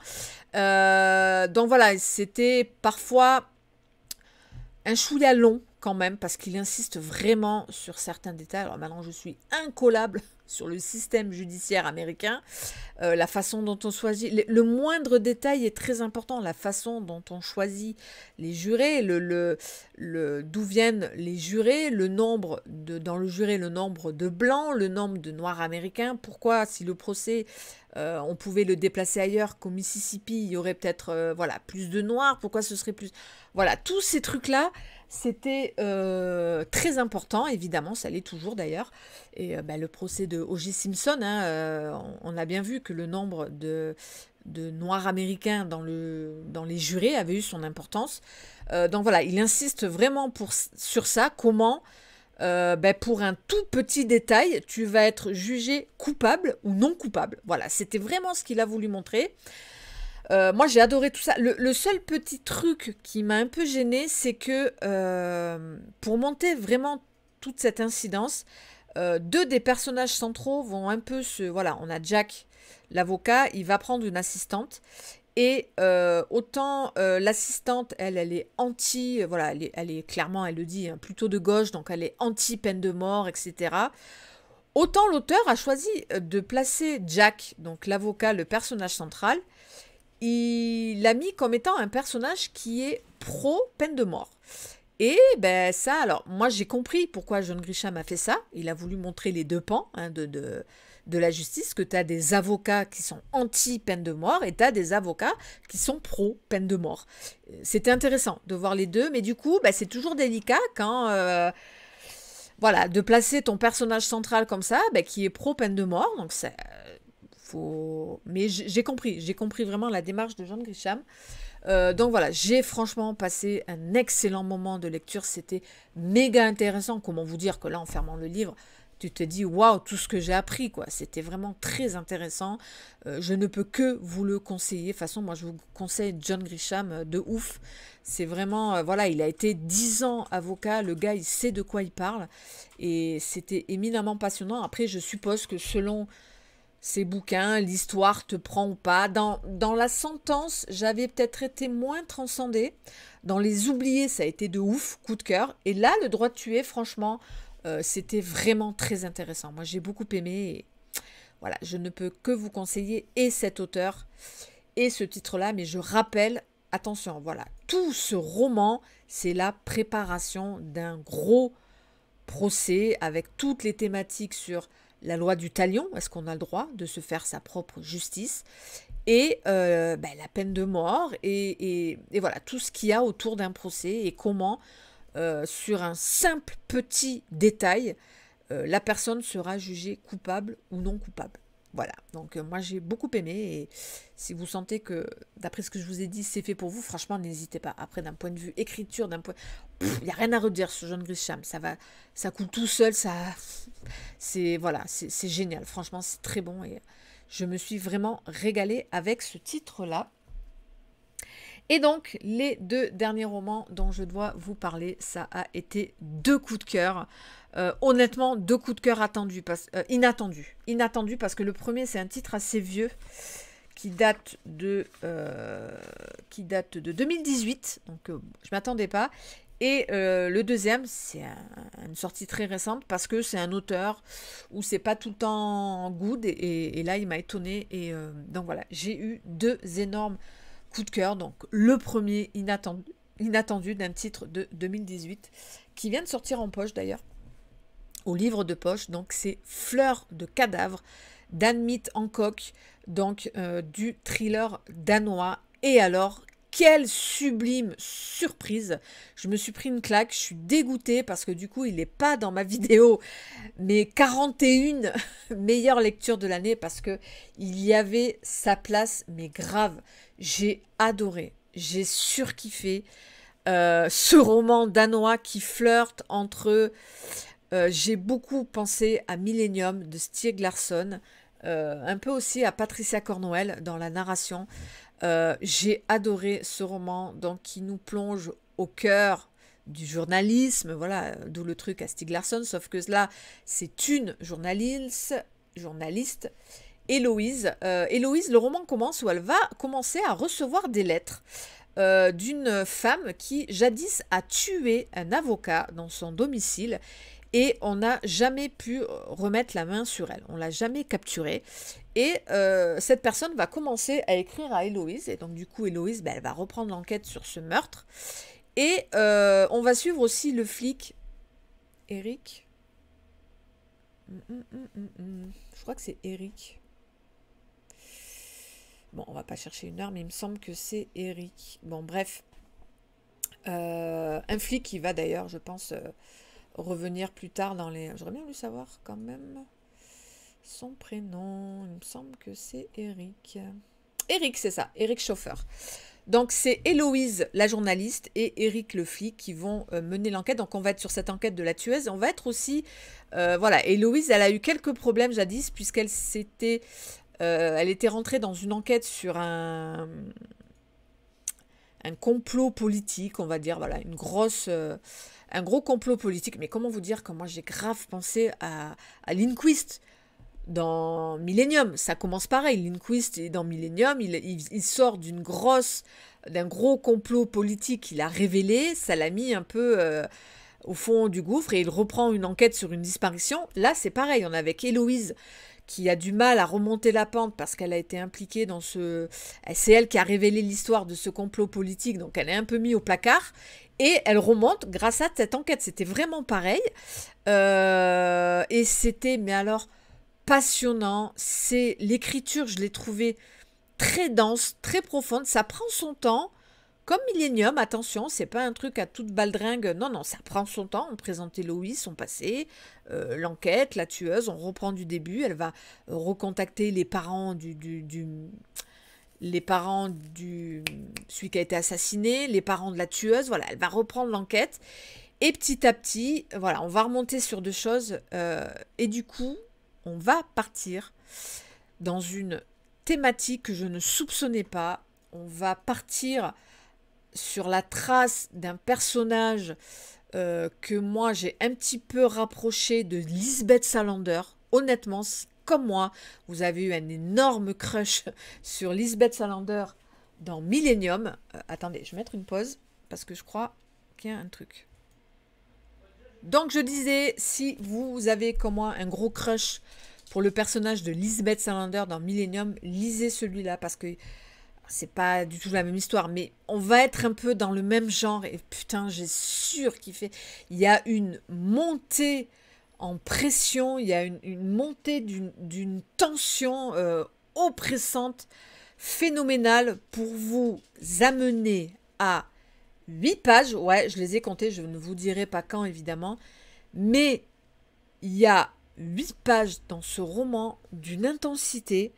Donc voilà, c'était parfois un chouïa long quand même, parce qu'il insiste vraiment sur certains détails. Alors maintenant, je suis incollable sur le système judiciaire américain, la façon dont on choisit, le moindre détail est très important, la façon dont on choisit les jurés, d'où viennent les jurés, le nombre dans le juré, le nombre de blancs, le nombre de noirs américains, pourquoi si le procès on pouvait le déplacer ailleurs qu'au Mississippi, il y aurait peut-être voilà, plus de noirs, pourquoi ce serait plus... Voilà, tous ces trucs-là, c'était très important, évidemment, ça l'est toujours d'ailleurs. Et le procès de O.J. Simpson, hein, on a bien vu que le nombre de noirs américains dans les jurés avait eu son importance. Donc voilà, il insiste vraiment sur ça, comment... pour un tout petit détail, tu vas être jugé coupable ou non coupable. Voilà, c'était vraiment ce qu'il a voulu montrer. Moi, j'ai adoré tout ça. Le seul petit truc qui m'a un peu gêné, c'est que pour monter vraiment toute cette incidence, deux des personnages centraux vont un peu se... Voilà, on a Jack, l'avocat, il va prendre une assistante. Et autant l'assistante, elle est anti, voilà, elle est clairement, elle le dit, hein, plutôt de gauche, donc elle est anti-peine de mort, etc. Autant l'auteur a choisi de placer Jack, donc l'avocat, le personnage central, il l'a mis comme étant un personnage qui est pro-peine de mort. Et ben ça, alors, moi j'ai compris pourquoi John Grisham a fait ça. Il a voulu montrer les deux pans hein, de la justice, que tu as des avocats qui sont anti-peine de mort et tu as des avocats qui sont pro-peine de mort. C'était intéressant de voir les deux, mais du coup, ben, c'est toujours délicat quand... voilà, de placer ton personnage central comme ça, ben, qui est pro-peine de mort, donc ça... Mais j'ai compris vraiment la démarche de John Grisham. Donc voilà, j'ai franchement passé un excellent moment de lecture, c'était méga intéressant. Comment vous dire que là, en fermant le livre, tu te dis waouh, tout ce que j'ai appris, quoi. C'était vraiment très intéressant. Je ne peux que vous le conseiller. De toute façon, moi, je vous conseille John Grisham de ouf. C'est vraiment, voilà, il a été 10 ans avocat. Le gars, il sait de quoi il parle. Et c'était éminemment passionnant. Après, je suppose que selon ces bouquins, l'histoire te prend ou pas. Dans la sentence, j'avais peut-être été moins transcendée. Dans les oubliés, ça a été de ouf, coup de cœur. Et là, le droit de tuer, franchement, c'était vraiment très intéressant. Moi, j'ai beaucoup aimé. Et voilà, je ne peux que vous conseiller et cet auteur et ce titre-là. Mais je rappelle, attention, voilà, tout ce roman, c'est la préparation d'un gros procès avec toutes les thématiques sur la loi du talion, est-ce qu'on a le droit de se faire sa propre justice, et la peine de mort, et voilà, tout ce qu'il y a autour d'un procès, et comment, sur un simple petit détail, la personne sera jugée coupable ou non coupable. Voilà, donc moi j'ai beaucoup aimé, et si vous sentez que, d'après ce que je vous ai dit, c'est fait pour vous, franchement, n'hésitez pas. Après, d'un point de vue écriture, il n'y a rien à redire sur John Grisham, ça coule tout seul, c'est voilà, c'est génial, franchement, c'est très bon, et je me suis vraiment régalée avec ce titre-là. Et donc, les deux derniers romans dont je dois vous parler, ça a été deux coups de cœur. Honnêtement, deux coups de cœur inattendus parce que le premier, c'est un titre assez vieux qui date de 2018, donc je ne m'attendais pas. Et le deuxième, c'est une sortie très récente parce que c'est un auteur où c'est pas tout le temps good, et là, il m'a étonnée. Et donc voilà, j'ai eu deux énormes coup de cœur. Donc le premier inattendu d'un titre de 2018 qui vient de sortir en poche d'ailleurs, au livre de poche. Donc c'est Fleurs de cadavres d'Annemiek Hancock, donc du thriller danois. Et alors, quelle sublime surprise! Je me suis pris une claque, je suis dégoûtée parce que du coup il n'est pas dans ma vidéo, mes 41 meilleures lectures de l'année, parce que il y avait sa place, mais grave. J'ai adoré, j'ai surkiffé ce roman danois qui flirte entre... j'ai beaucoup pensé à Millennium de Stieg Larsson, un peu aussi à Patricia Cornwell dans la narration. J'ai adoré ce roman, donc, qui nous plonge au cœur du journalisme, voilà, d'où le truc à Stieg Larsson, sauf que là, c'est une journaliste, Héloïse. Héloïse, le roman commence où elle va commencer à recevoir des lettres d'une femme qui, jadis, a tué un avocat dans son domicile. et on n'a jamais pu remettre la main sur elle. On l'a jamais capturée. Et cette personne va commencer à écrire à Héloïse. Et donc du coup, Héloïse, elle va reprendre l'enquête sur ce meurtre. Et on va suivre aussi le flic Eric. Je crois que c'est Eric. Bon, on va pas chercher une heure, mais il me semble que c'est Eric. Bon, bref. Un flic qui va d'ailleurs, je pense, revenir plus tard dans les... J'aurais bien voulu savoir quand même son prénom. Il me semble que c'est Eric. Eric, c'est ça. Eric Chauffeur. Donc, c'est Héloïse, la journaliste, et Eric, le flic, qui vont mener l'enquête. Donc, on va être sur cette enquête de la tueuse. On va être aussi... voilà, Héloïse, elle a eu quelques problèmes jadis, puisqu'elle s'était... elle était rentrée dans une enquête sur un complot politique, on va dire, voilà, un gros complot politique. Mais comment vous dire que moi j'ai grave pensé à Lindquist dans Millennium. Ça commence pareil, Lindquist est dans Millennium, il sort d'un gros complot politique qu'il a révélé, ça l'a mis un peu au fond du gouffre et il reprend une enquête sur une disparition. Là c'est pareil, on est avec Héloïse qui a du mal à remonter la pente parce qu'elle a été impliquée dans ce... C'est elle qui a révélé l'histoire de ce complot politique, donc elle est un peu mise au placard, et elle remonte grâce à cette enquête. C'était vraiment pareil. Et c'était, mais alors, passionnant. C'est l'écriture, je l'ai trouvée très dense, très profonde. Ça prend son temps. Comme Millennium, attention, c'est pas un truc à toute baldringue. Non, non, ça prend son temps. On présente Héloïse, son passé, l'enquête, la tueuse. On reprend du début. Elle va recontacter les parents celui qui a été assassiné, les parents de la tueuse. Voilà, elle va reprendre l'enquête. Et petit à petit, voilà, on va remonter sur deux choses. Et du coup, on va partir dans une thématique que je ne soupçonnais pas. On va partir sur la trace d'un personnage que moi j'ai un petit peu rapproché de Lisbeth Salander. Honnêtement, comme moi, vous avez eu un énorme crush sur Lisbeth Salander dans Millennium. Attendez, je vais mettre une pause parce que je crois qu'il y a un truc. Donc je disais, si vous avez comme moi un gros crush pour le personnage de Lisbeth Salander dans Millennium, lisez celui-là parce que c'est pas du tout la même histoire, mais on va être un peu dans le même genre. Et putain, j'ai surkiffé. Il y a une montée en pression, il y a une montée d'une tension oppressante, phénoménale, pour vous amener à 8 pages. Ouais, je les ai comptées, je ne vous dirai pas quand, évidemment. Mais il y a 8 pages dans ce roman d'une intensité.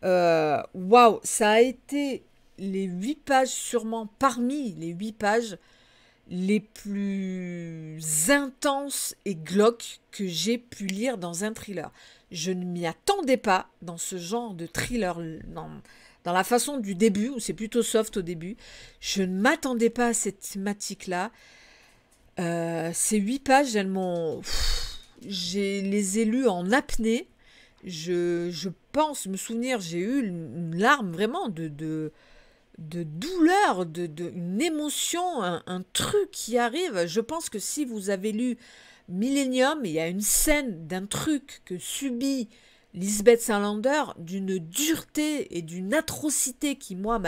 Waouh, ça a été les 8 pages sûrement parmi les 8 pages les plus intenses et glauques que j'ai pu lire dans un thriller. Je ne m'y attendais pas dans ce genre de thriller, dans la façon du début, où c'est plutôt soft au début. Je ne m'attendais pas à cette thématique-là. Ces 8 pages, elles m'ont... Je les ai lues en apnée. Je pense me souvenir, j'ai eu une larme vraiment de douleur, une émotion, un truc qui arrive. Je pense que si vous avez lu Millennium, il y a une scène d'un truc que subit Lisbeth Salander, d'une dureté et d'une atrocité qui, moi,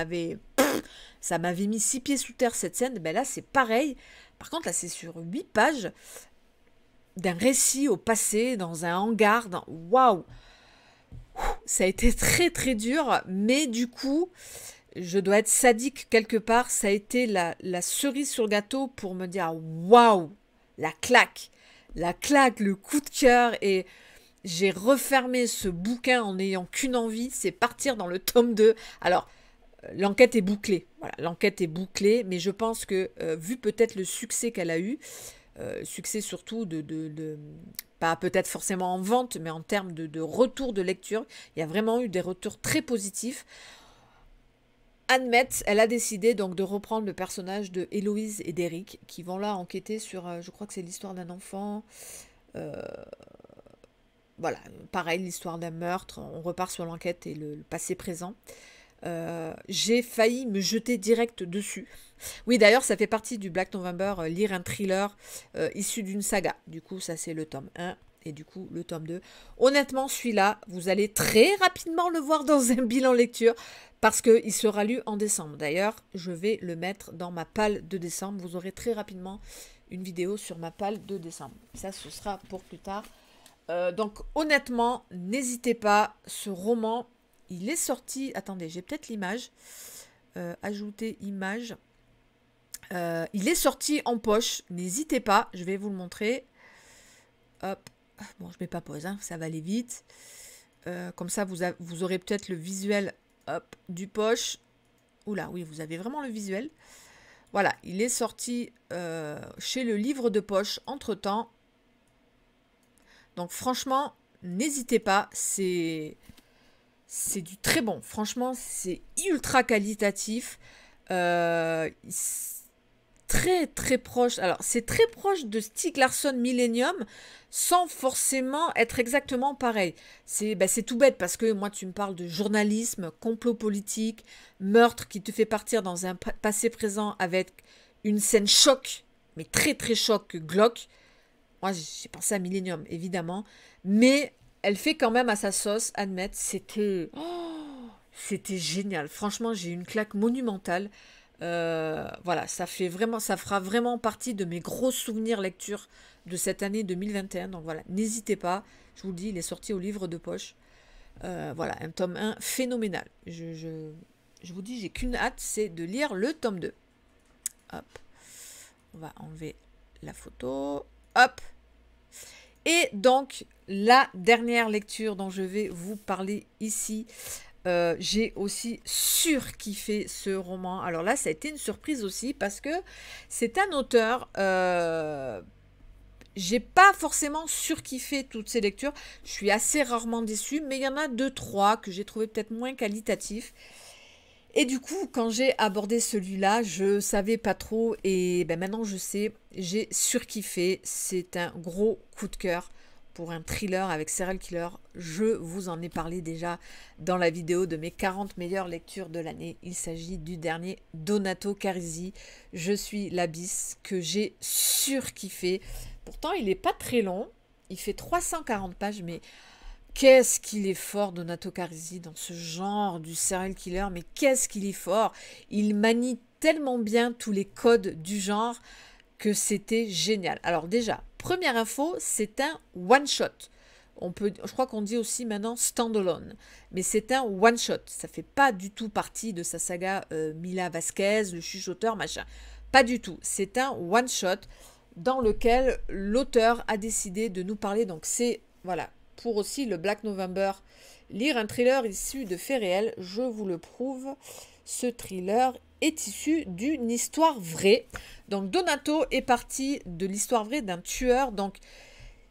ça m'avait mis 6 pieds sous terre, cette scène. Ben là, c'est pareil. Par contre, là, c'est sur 8 pages d'un récit au passé, dans un hangar. Waouh! Ça a été très très dur, mais du coup, je dois être sadique quelque part. Ça a été la cerise sur le gâteau pour me dire waouh, la claque, le coup de cœur. Et j'ai refermé ce bouquin en n'ayant qu'une envie, c'est partir dans le tome 2. Alors, l'enquête est bouclée. Voilà, l'enquête est bouclée, mais je pense que, vu peut-être le succès qu'elle a eu, succès surtout pas peut-être forcément en vente, mais en termes de retour de lecture, il y a vraiment eu des retours très positifs. Anne Metz, elle a décidé donc de reprendre le personnage de Héloïse et d'Eric, qui vont là enquêter sur, je crois que c'est l'histoire d'un enfant, voilà, pareil, l'histoire d'un meurtre, on repart sur l'enquête et le passé présent. J'ai failli me jeter direct dessus. Oui, d'ailleurs, ça fait partie du Black November, lire un thriller issu d'une saga. Du coup, ça c'est le tome 1 et du coup le tome 2. Honnêtement, celui-là, vous allez très rapidement le voir dans un bilan lecture parce qu'il sera lu en décembre. D'ailleurs, je vais le mettre dans ma palle de décembre. Vous aurez très rapidement une vidéo sur ma palle de décembre. Ça, ce sera pour plus tard. Donc, honnêtement, n'hésitez pas. Ce roman, il est sorti... Attendez, j'ai peut-être l'image. Ajouter image. Il est sorti en poche. N'hésitez pas, je vais vous le montrer. Hop. Bon, je ne mets pas pause, hein, ça va aller vite. Comme ça, vous aurez peut-être le visuel hop, du poche. Oula, oui, vous avez vraiment le visuel. Voilà, il est sorti chez le livre de poche entre-temps. Donc franchement, n'hésitez pas, c'est du très bon. Franchement, c'est ultra qualitatif. Très très proche. Alors, c'est très proche de Stieg Larsson Millennium sans forcément être exactement pareil. C'est tout bête parce que moi, tu me parles de journalisme, complot politique, meurtre qui te fait partir dans un passé présent avec une scène choc, mais très très choc, glauque. Moi, j'ai pensé à Millennium, évidemment. Mais elle fait quand même à sa sauce, admettre. C'était génial. Franchement, j'ai eu une claque monumentale. Voilà, ça fera vraiment partie de mes gros souvenirs lecture de cette année 2021. Donc voilà, n'hésitez pas. Je vous le dis, il est sorti au livre de poche. Voilà, un tome 1 phénoménal. Je vous dis, j'ai qu'une hâte, c'est de lire le tome 2. Hop. On va enlever la photo. Hop. Et donc, la dernière lecture dont je vais vous parler ici, j'ai aussi surkiffé ce roman. Alors là, ça a été une surprise aussi parce que c'est un auteur... j'ai pas forcément surkiffé toutes ces lectures. Je suis assez rarement déçue, mais il y en a 2-3 que j'ai trouvé peut-être moins qualitatifs. Et du coup, quand j'ai abordé celui-là, je savais pas trop et maintenant je sais, j'ai surkiffé. C'est un gros coup de cœur pour un thriller avec serial killer. Je vous en ai parlé déjà dans la vidéo de mes 40 meilleures lectures de l'année. Il s'agit du dernier Donato Carisi. Je suis l'abysse que j'ai surkiffé. Pourtant, il n'est pas très long. Il fait 340 pages, mais... qu'est-ce qu'il est fort, Donato Carisi, dans ce genre du serial killer, mais qu'est-ce qu'il est fort. Il manie tellement bien tous les codes du genre que c'était génial. Alors déjà, première info, c'est un one-shot. Je crois qu'on dit aussi maintenant standalone, mais c'est un one-shot. Ça ne fait pas du tout partie de sa saga Mila Vasquez, le chuchoteur, machin. Pas du tout. C'est un one-shot dans lequel l'auteur a décidé de nous parler. Donc c'est, voilà, pour aussi le Black November, lire un thriller issu de faits réels, je vous le prouve, ce thriller est issu d'une histoire vraie. Donc Donato est parti de l'histoire vraie d'un tueur. Donc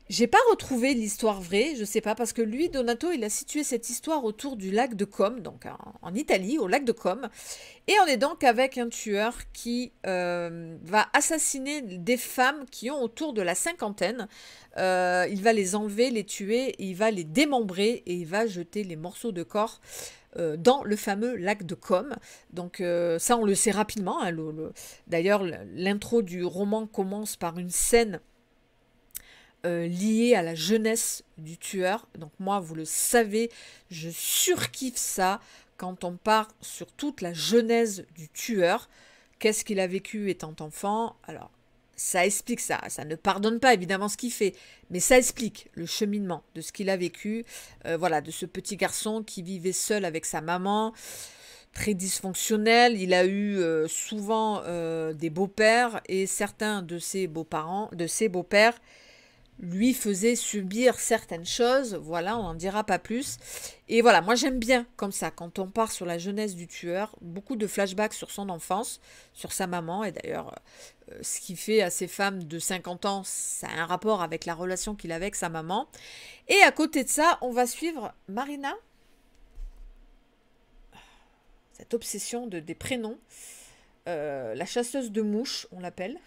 j'ai pas retrouvé l'histoire vraie, je sais pas, parce que lui, Donato, il a situé cette histoire autour du lac de Comme, donc en Italie, au lac de Comme. Et on est donc avec un tueur qui va assassiner des femmes qui ont autour de la cinquantaine. Il va les enlever, les tuer, il va les démembrer et il va jeter les morceaux de corps dans le fameux lac de Comme. Donc ça, on le sait rapidement. Hein, d'ailleurs, l'intro du roman commence par une scène lié à la jeunesse du tueur. Donc moi, vous le savez, je surkiffe ça quand on part sur toute la genèse du tueur. Qu'est-ce qu'il a vécu étant enfant? Alors, ça explique ça. Ça ne pardonne pas évidemment ce qu'il fait, mais ça explique le cheminement de ce qu'il a vécu. Voilà, de ce petit garçon qui vivait seul avec sa maman, très dysfonctionnel. Il a eu souvent des beaux-pères et certains de ses beaux-parents, de ses beaux-pères, lui faisait subir certaines choses, voilà, on n'en dira pas plus. Et voilà, moi j'aime bien comme ça, quand on part sur la jeunesse du tueur, beaucoup de flashbacks sur son enfance, sur sa maman, et d'ailleurs, ce qu'il fait à ces femmes de 50 ans, ça a un rapport avec la relation qu'il a avec sa maman. Et à côté de ça, on va suivre Marina, cette obsession des prénoms, la chasseuse de mouches, on l'appelle.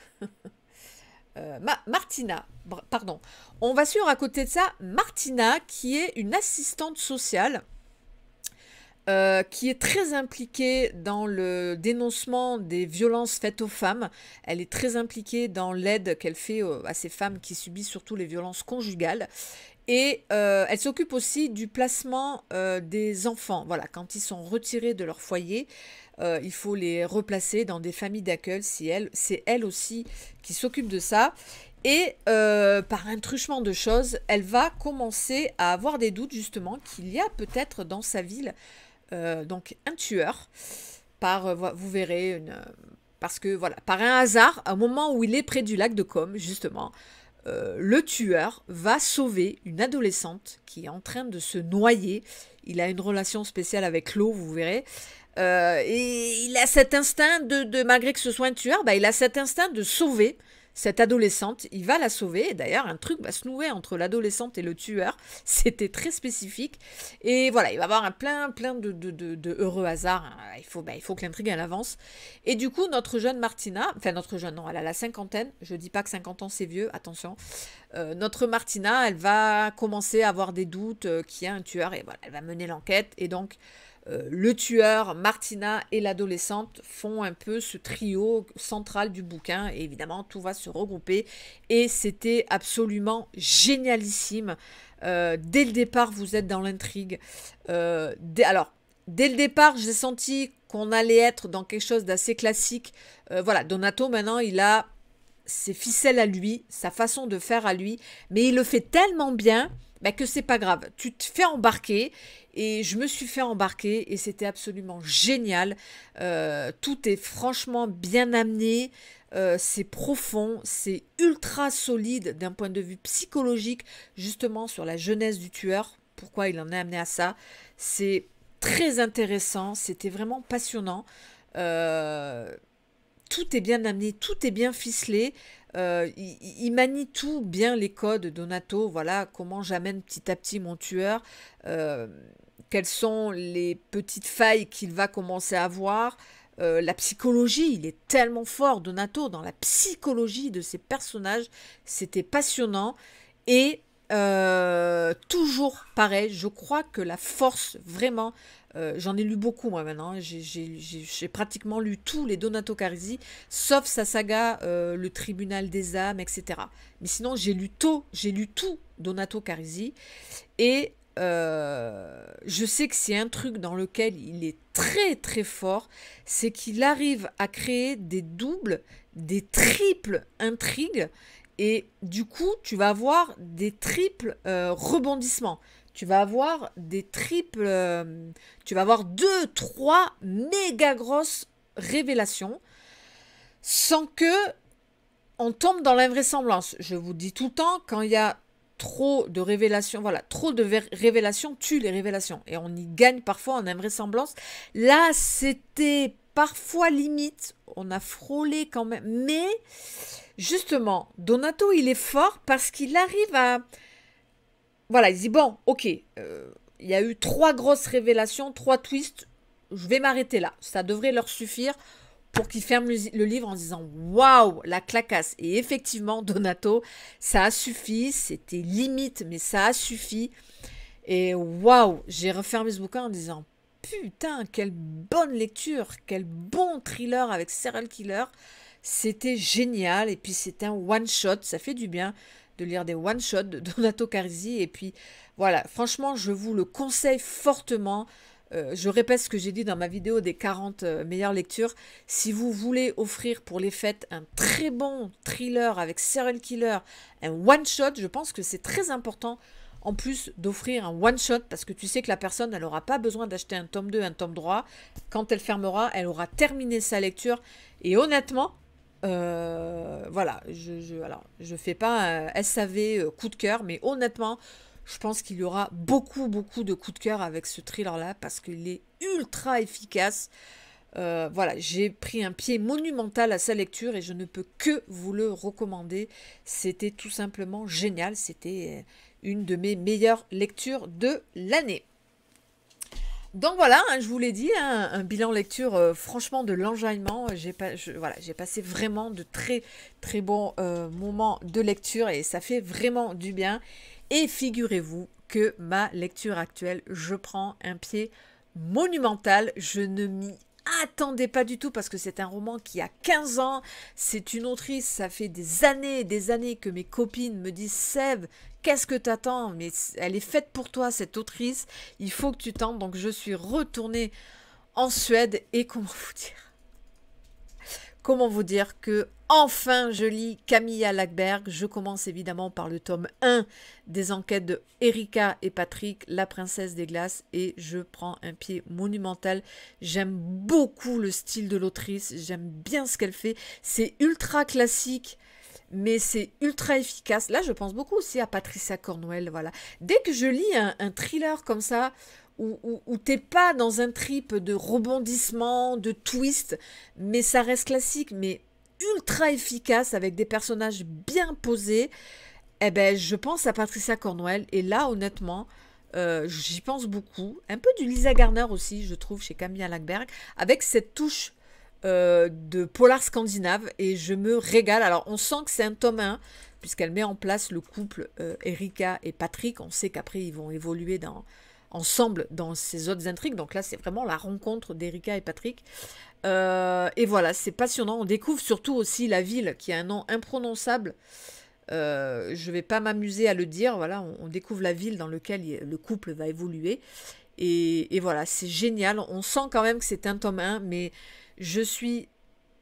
Martina, pardon. On va suivre à côté de ça Martina, qui est une assistante sociale qui est très impliquée dans le dénoncement des violences faites aux femmes. Elle est très impliquée dans l'aide qu'elle fait à ces femmes qui subissent surtout les violences conjugales. Et elle s'occupe aussi du placement des enfants. Voilà, quand ils sont retirés de leur foyer, il faut les replacer dans des familles d'accueil. C'est elle aussi qui s'occupe de ça. Et par un truchement de choses, elle va commencer à avoir des doutes justement qu'il y a peut-être dans sa ville donc un tueur. Vous verrez, parce que voilà, par un hasard, au moment où il est près du lac de Com, justement, le tueur va sauver une adolescente qui est en train de se noyer. Il a une relation spéciale avec l'eau, vous verrez. Et il a cet instinct malgré que ce soit un tueur, bah, il a cet instinct de sauver cette adolescente. Il va la sauver. Et d'ailleurs, un truc va se nouer entre l'adolescente et le tueur. C'était très spécifique. Et voilà, il va y avoir plein de heureux hasards. Il faut que l'intrigue elle avance. Et du coup, notre jeune Martina, enfin notre jeune, non, elle a la cinquantaine. Je dis pas que 50 ans c'est vieux, attention. Notre Martina, elle va commencer à avoir des doutes qu'il y a un tueur. Et voilà, elle va mener l'enquête. Et donc, le tueur, Martina et l'adolescente font un peu ce trio central du bouquin et évidemment tout va se regrouper et c'était absolument génialissime. Dès le départ vous êtes dans l'intrigue. Dès le départ j'ai senti qu'on allait être dans quelque chose d'assez classique. Voilà, Donato maintenant il a ses ficelles à lui, sa façon de faire à lui, mais il le fait tellement bien que c'est pas grave. Tu te fais embarquer et je me suis fait embarquer et c'était absolument génial. Tout est franchement bien amené. C'est profond, c'est ultra solide d'un point de vue psychologique, justement sur la jeunesse du tueur, pourquoi il en est amené à ça. C'est très intéressant, c'était vraiment passionnant. Tout est bien amené, tout est bien ficelé. Il manie tout bien les codes Donato. Voilà comment j'amène petit à petit mon tueur. Quelles sont les petites failles qu'il va commencer à avoir. La psychologie, il est tellement fort Donato dans la psychologie de ses personnages. C'était passionnant. Et toujours pareil, je crois que la force vraiment, j'en ai lu beaucoup moi maintenant, j'ai pratiquement lu tous les Donato Carisi, sauf sa saga Le Tribunal des âmes, etc. Mais sinon j'ai lu tout Donato Carisi et je sais que c'est un truc dans lequel il est très très fort, c'est qu'il arrive à créer des doubles, des triples intrigues. Et du coup, tu vas avoir des triples rebondissements. Tu vas avoir des triples... tu vas avoir 2, 3 méga grosses révélations sans que on tombe dans l'invraisemblance. Je vous dis tout le temps, quand il y a trop de révélations, voilà, trop de révélations tue les révélations. Et on y gagne parfois en invraisemblance. Là, c'était parfois limite. On a frôlé quand même. Mais... justement, Donato, il est fort parce qu'il arrive à... voilà, il dit, bon, ok, il y a eu 3 grosses révélations, 3 twists, je vais m'arrêter là. Ça devrait leur suffire pour qu'ils ferment le livre en disant, waouh, la clacasse. Et effectivement, Donato, ça a suffi, c'était limite, mais ça a suffi. Et waouh, j'ai refermé ce bouquin en disant, putain, quelle bonne lecture, quel bon thriller avec serial killer. C'était génial et puis c'est un one-shot, ça fait du bien de lire des one-shots de Donato Carisi et puis voilà, franchement je vous le conseille fortement. Je répète ce que j'ai dit dans ma vidéo des 40 meilleures lectures. Si vous voulez offrir pour les fêtes un très bon thriller avec serial killer, un one-shot, je pense que c'est très important en plus d'offrir un one-shot parce que tu sais que la personne, elle n'aura pas besoin d'acheter un tome 2, un tome 3. Quand elle fermera, elle aura terminé sa lecture et honnêtement, voilà, je fais pas un SAV coup de cœur, mais honnêtement, je pense qu'il y aura beaucoup de coups de cœur avec ce thriller-là parce qu'il est ultra efficace. Voilà, j'ai pris un pied monumental à sa lecture et je ne peux que vous le recommander. C'était tout simplement génial. C'était une de mes meilleures lectures de l'année. Donc voilà, hein, je vous l'ai dit, hein, un bilan lecture franchement de l'enjaillement. Voilà, j'ai passé vraiment de très bons moments de lecture et ça fait vraiment du bien. Et figurez-vous que ma lecture actuelle, je prends un pied monumental. Je ne m'y attendais pas du tout parce que c'est un roman qui a 15 ans. C'est une autrice, ça fait des années et des années que mes copines me disent: Sève, qu'est-ce que t'attends? Mais elle est faite pour toi, cette autrice. Il faut que tu tentes. Donc je suis retournée en Suède et comment vous dire que enfin je lis Camilla Läckberg. Je commence évidemment par le tome 1 des enquêtes de Erika et Patrick, la princesse des glaces, et je prends un pied monumental. J'aime beaucoup le style de l'autrice, j'aime bien ce qu'elle fait. C'est ultra classique, mais c'est ultra efficace. Là, je pense beaucoup aussi à Patricia Cornwell, voilà. Dès que je lis un thriller comme ça, où t'es pas dans un trip de rebondissement, de twist, mais ça reste classique, mais ultra efficace, avec des personnages bien posés, eh ben, je pense à Patricia Cornwell, et là, honnêtement, j'y pense beaucoup. Un peu du Lisa Garner aussi, je trouve, chez Camilla Läckberg, avec cette touche de polar scandinave, et je me régale. Alors, on sent que c'est un tome 1, puisqu'elle met en place le couple Erika et Patrick. On sait qu'après, ils vont évoluer ensemble dans ces autres intrigues. Donc là, c'est vraiment la rencontre d'Erika et Patrick. Et voilà, c'est passionnant. On découvre surtout aussi la ville, qui a un nom imprononçable. Je ne vais pas m'amuser à le dire. Voilà, on découvre la ville dans laquelle le couple va évoluer. Et voilà, c'est génial. On sent quand même que c'est un tome 1, mais je suis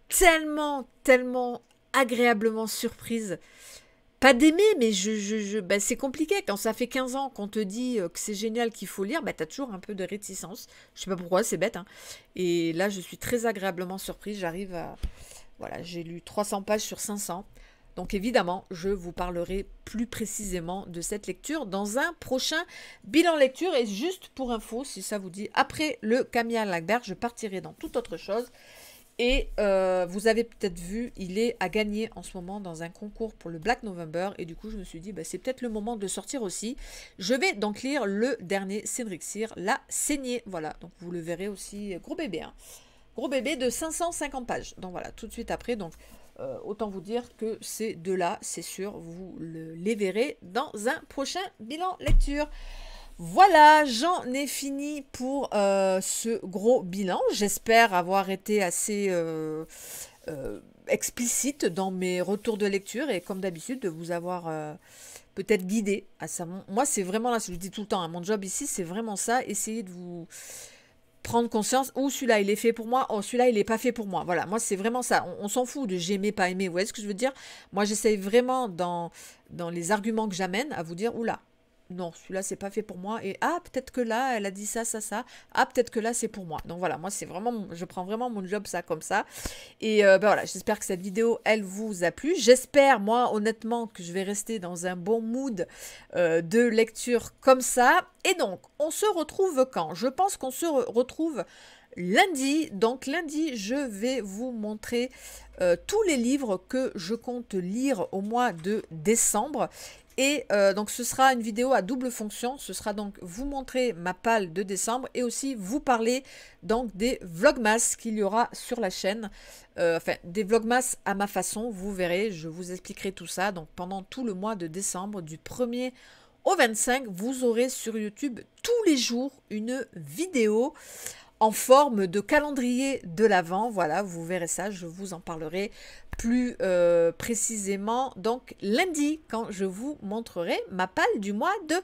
tellement, tellement agréablement surprise. Pas d'aimer, mais ben, c'est compliqué. Quand ça fait 15 ans qu'on te dit que c'est génial, qu'il faut lire, ben, tu as toujours un peu de réticence. Je sais pas pourquoi, c'est bête, hein. Et là, je suis très agréablement surprise. J'arrive à... Voilà, j'ai lu 300 pages sur 500. Donc évidemment, je vous parlerai plus précisément de cette lecture dans un prochain bilan lecture. Et juste pour info, si ça vous dit, après le Camilla Läckberg, je partirai dans toute autre chose. Et vous avez peut-être vu, il est à gagner en ce moment dans un concours pour le Black November. Et du coup, je me suis dit, bah, c'est peut-être le moment de sortir aussi. Je vais donc lire le dernier Cédric Cyr, La Saignée. Voilà, donc vous le verrez aussi, gros bébé. Hein. Gros bébé de 550 pages. Donc voilà, tout de suite après. Donc autant vous dire que ces deux-là, c'est sûr, vous les verrez dans un prochain bilan lecture. Voilà, j'en ai fini pour ce gros bilan. J'espère avoir été assez explicite dans mes retours de lecture et comme d'habitude de vous avoir peut-être guidé à ça. Moi, c'est vraiment là, je vous dis tout le temps, hein, mon job ici, c'est vraiment ça, essayer de vous prendre conscience, oh celui-là il est fait pour moi, oh celui-là il n'est pas fait pour moi. Voilà, moi c'est vraiment ça. On s'en fout de j'aimais, pas aimé. Vous voyez ce que je veux dire? Moi j'essaye vraiment dans les arguments que j'amène à vous dire, oula, non, celui-là, c'est pas fait pour moi. Et ah, peut-être que là, elle a dit ça, ça, ça. Ah, peut-être que là, c'est pour moi. Donc voilà, moi, c'est vraiment, je prends vraiment mon job ça comme ça. Et ben voilà, j'espère que cette vidéo, elle vous a plu. J'espère, moi, honnêtement, que je vais rester dans un bon mood de lecture comme ça. Et donc, on se retrouve quand? Je pense qu'on se retrouve lundi. Donc lundi, je vais vous montrer tous les livres que je compte lire au mois de décembre. Et donc ce sera une vidéo à double fonction. Ce sera donc vous montrer ma palle de décembre et aussi vous parler donc des vlogmas qu'il y aura sur la chaîne. Enfin, des vlogmas à ma façon, vous verrez, je vous expliquerai tout ça. Donc pendant tout le mois de décembre, du 1er au 25, vous aurez sur YouTube tous les jours une vidéo en forme de calendrier de l'Avent. Voilà, vous verrez ça, je vous en parlerai plus précisément donc lundi quand je vous montrerai ma palle du mois de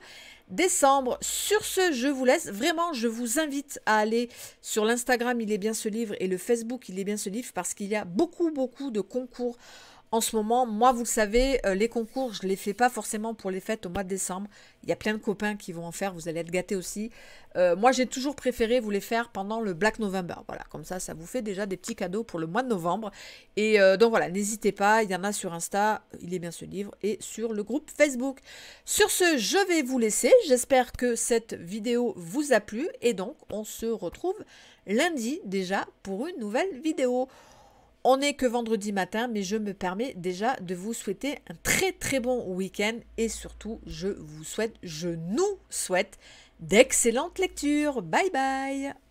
décembre. Sur ce, je vous laisse. Vraiment, je vous invite à aller sur l'Instagram, il est bien ce livre, et le Facebook, il est bien ce livre, parce qu'il y a beaucoup de concours en ce moment. Moi, vous le savez, les concours, je ne les fais pas forcément pour les fêtes au mois de décembre. Il y a plein de copains qui vont en faire, vous allez être gâtés aussi. Moi, j'ai toujours préféré vous les faire pendant le Black November. Voilà, comme ça vous fait déjà des petits cadeaux pour le mois de novembre. Et donc voilà, n'hésitez pas, il y en a sur Insta, il est bien ce livre, et sur le groupe Facebook. Sur ce, je vais vous laisser. J'espère que cette vidéo vous a plu. Et donc, on se retrouve lundi déjà pour une nouvelle vidéo. On n'est que vendredi matin, mais je me permets déjà de vous souhaiter un très bon week-end. Et surtout, je nous souhaite d'excellentes lectures. Bye bye!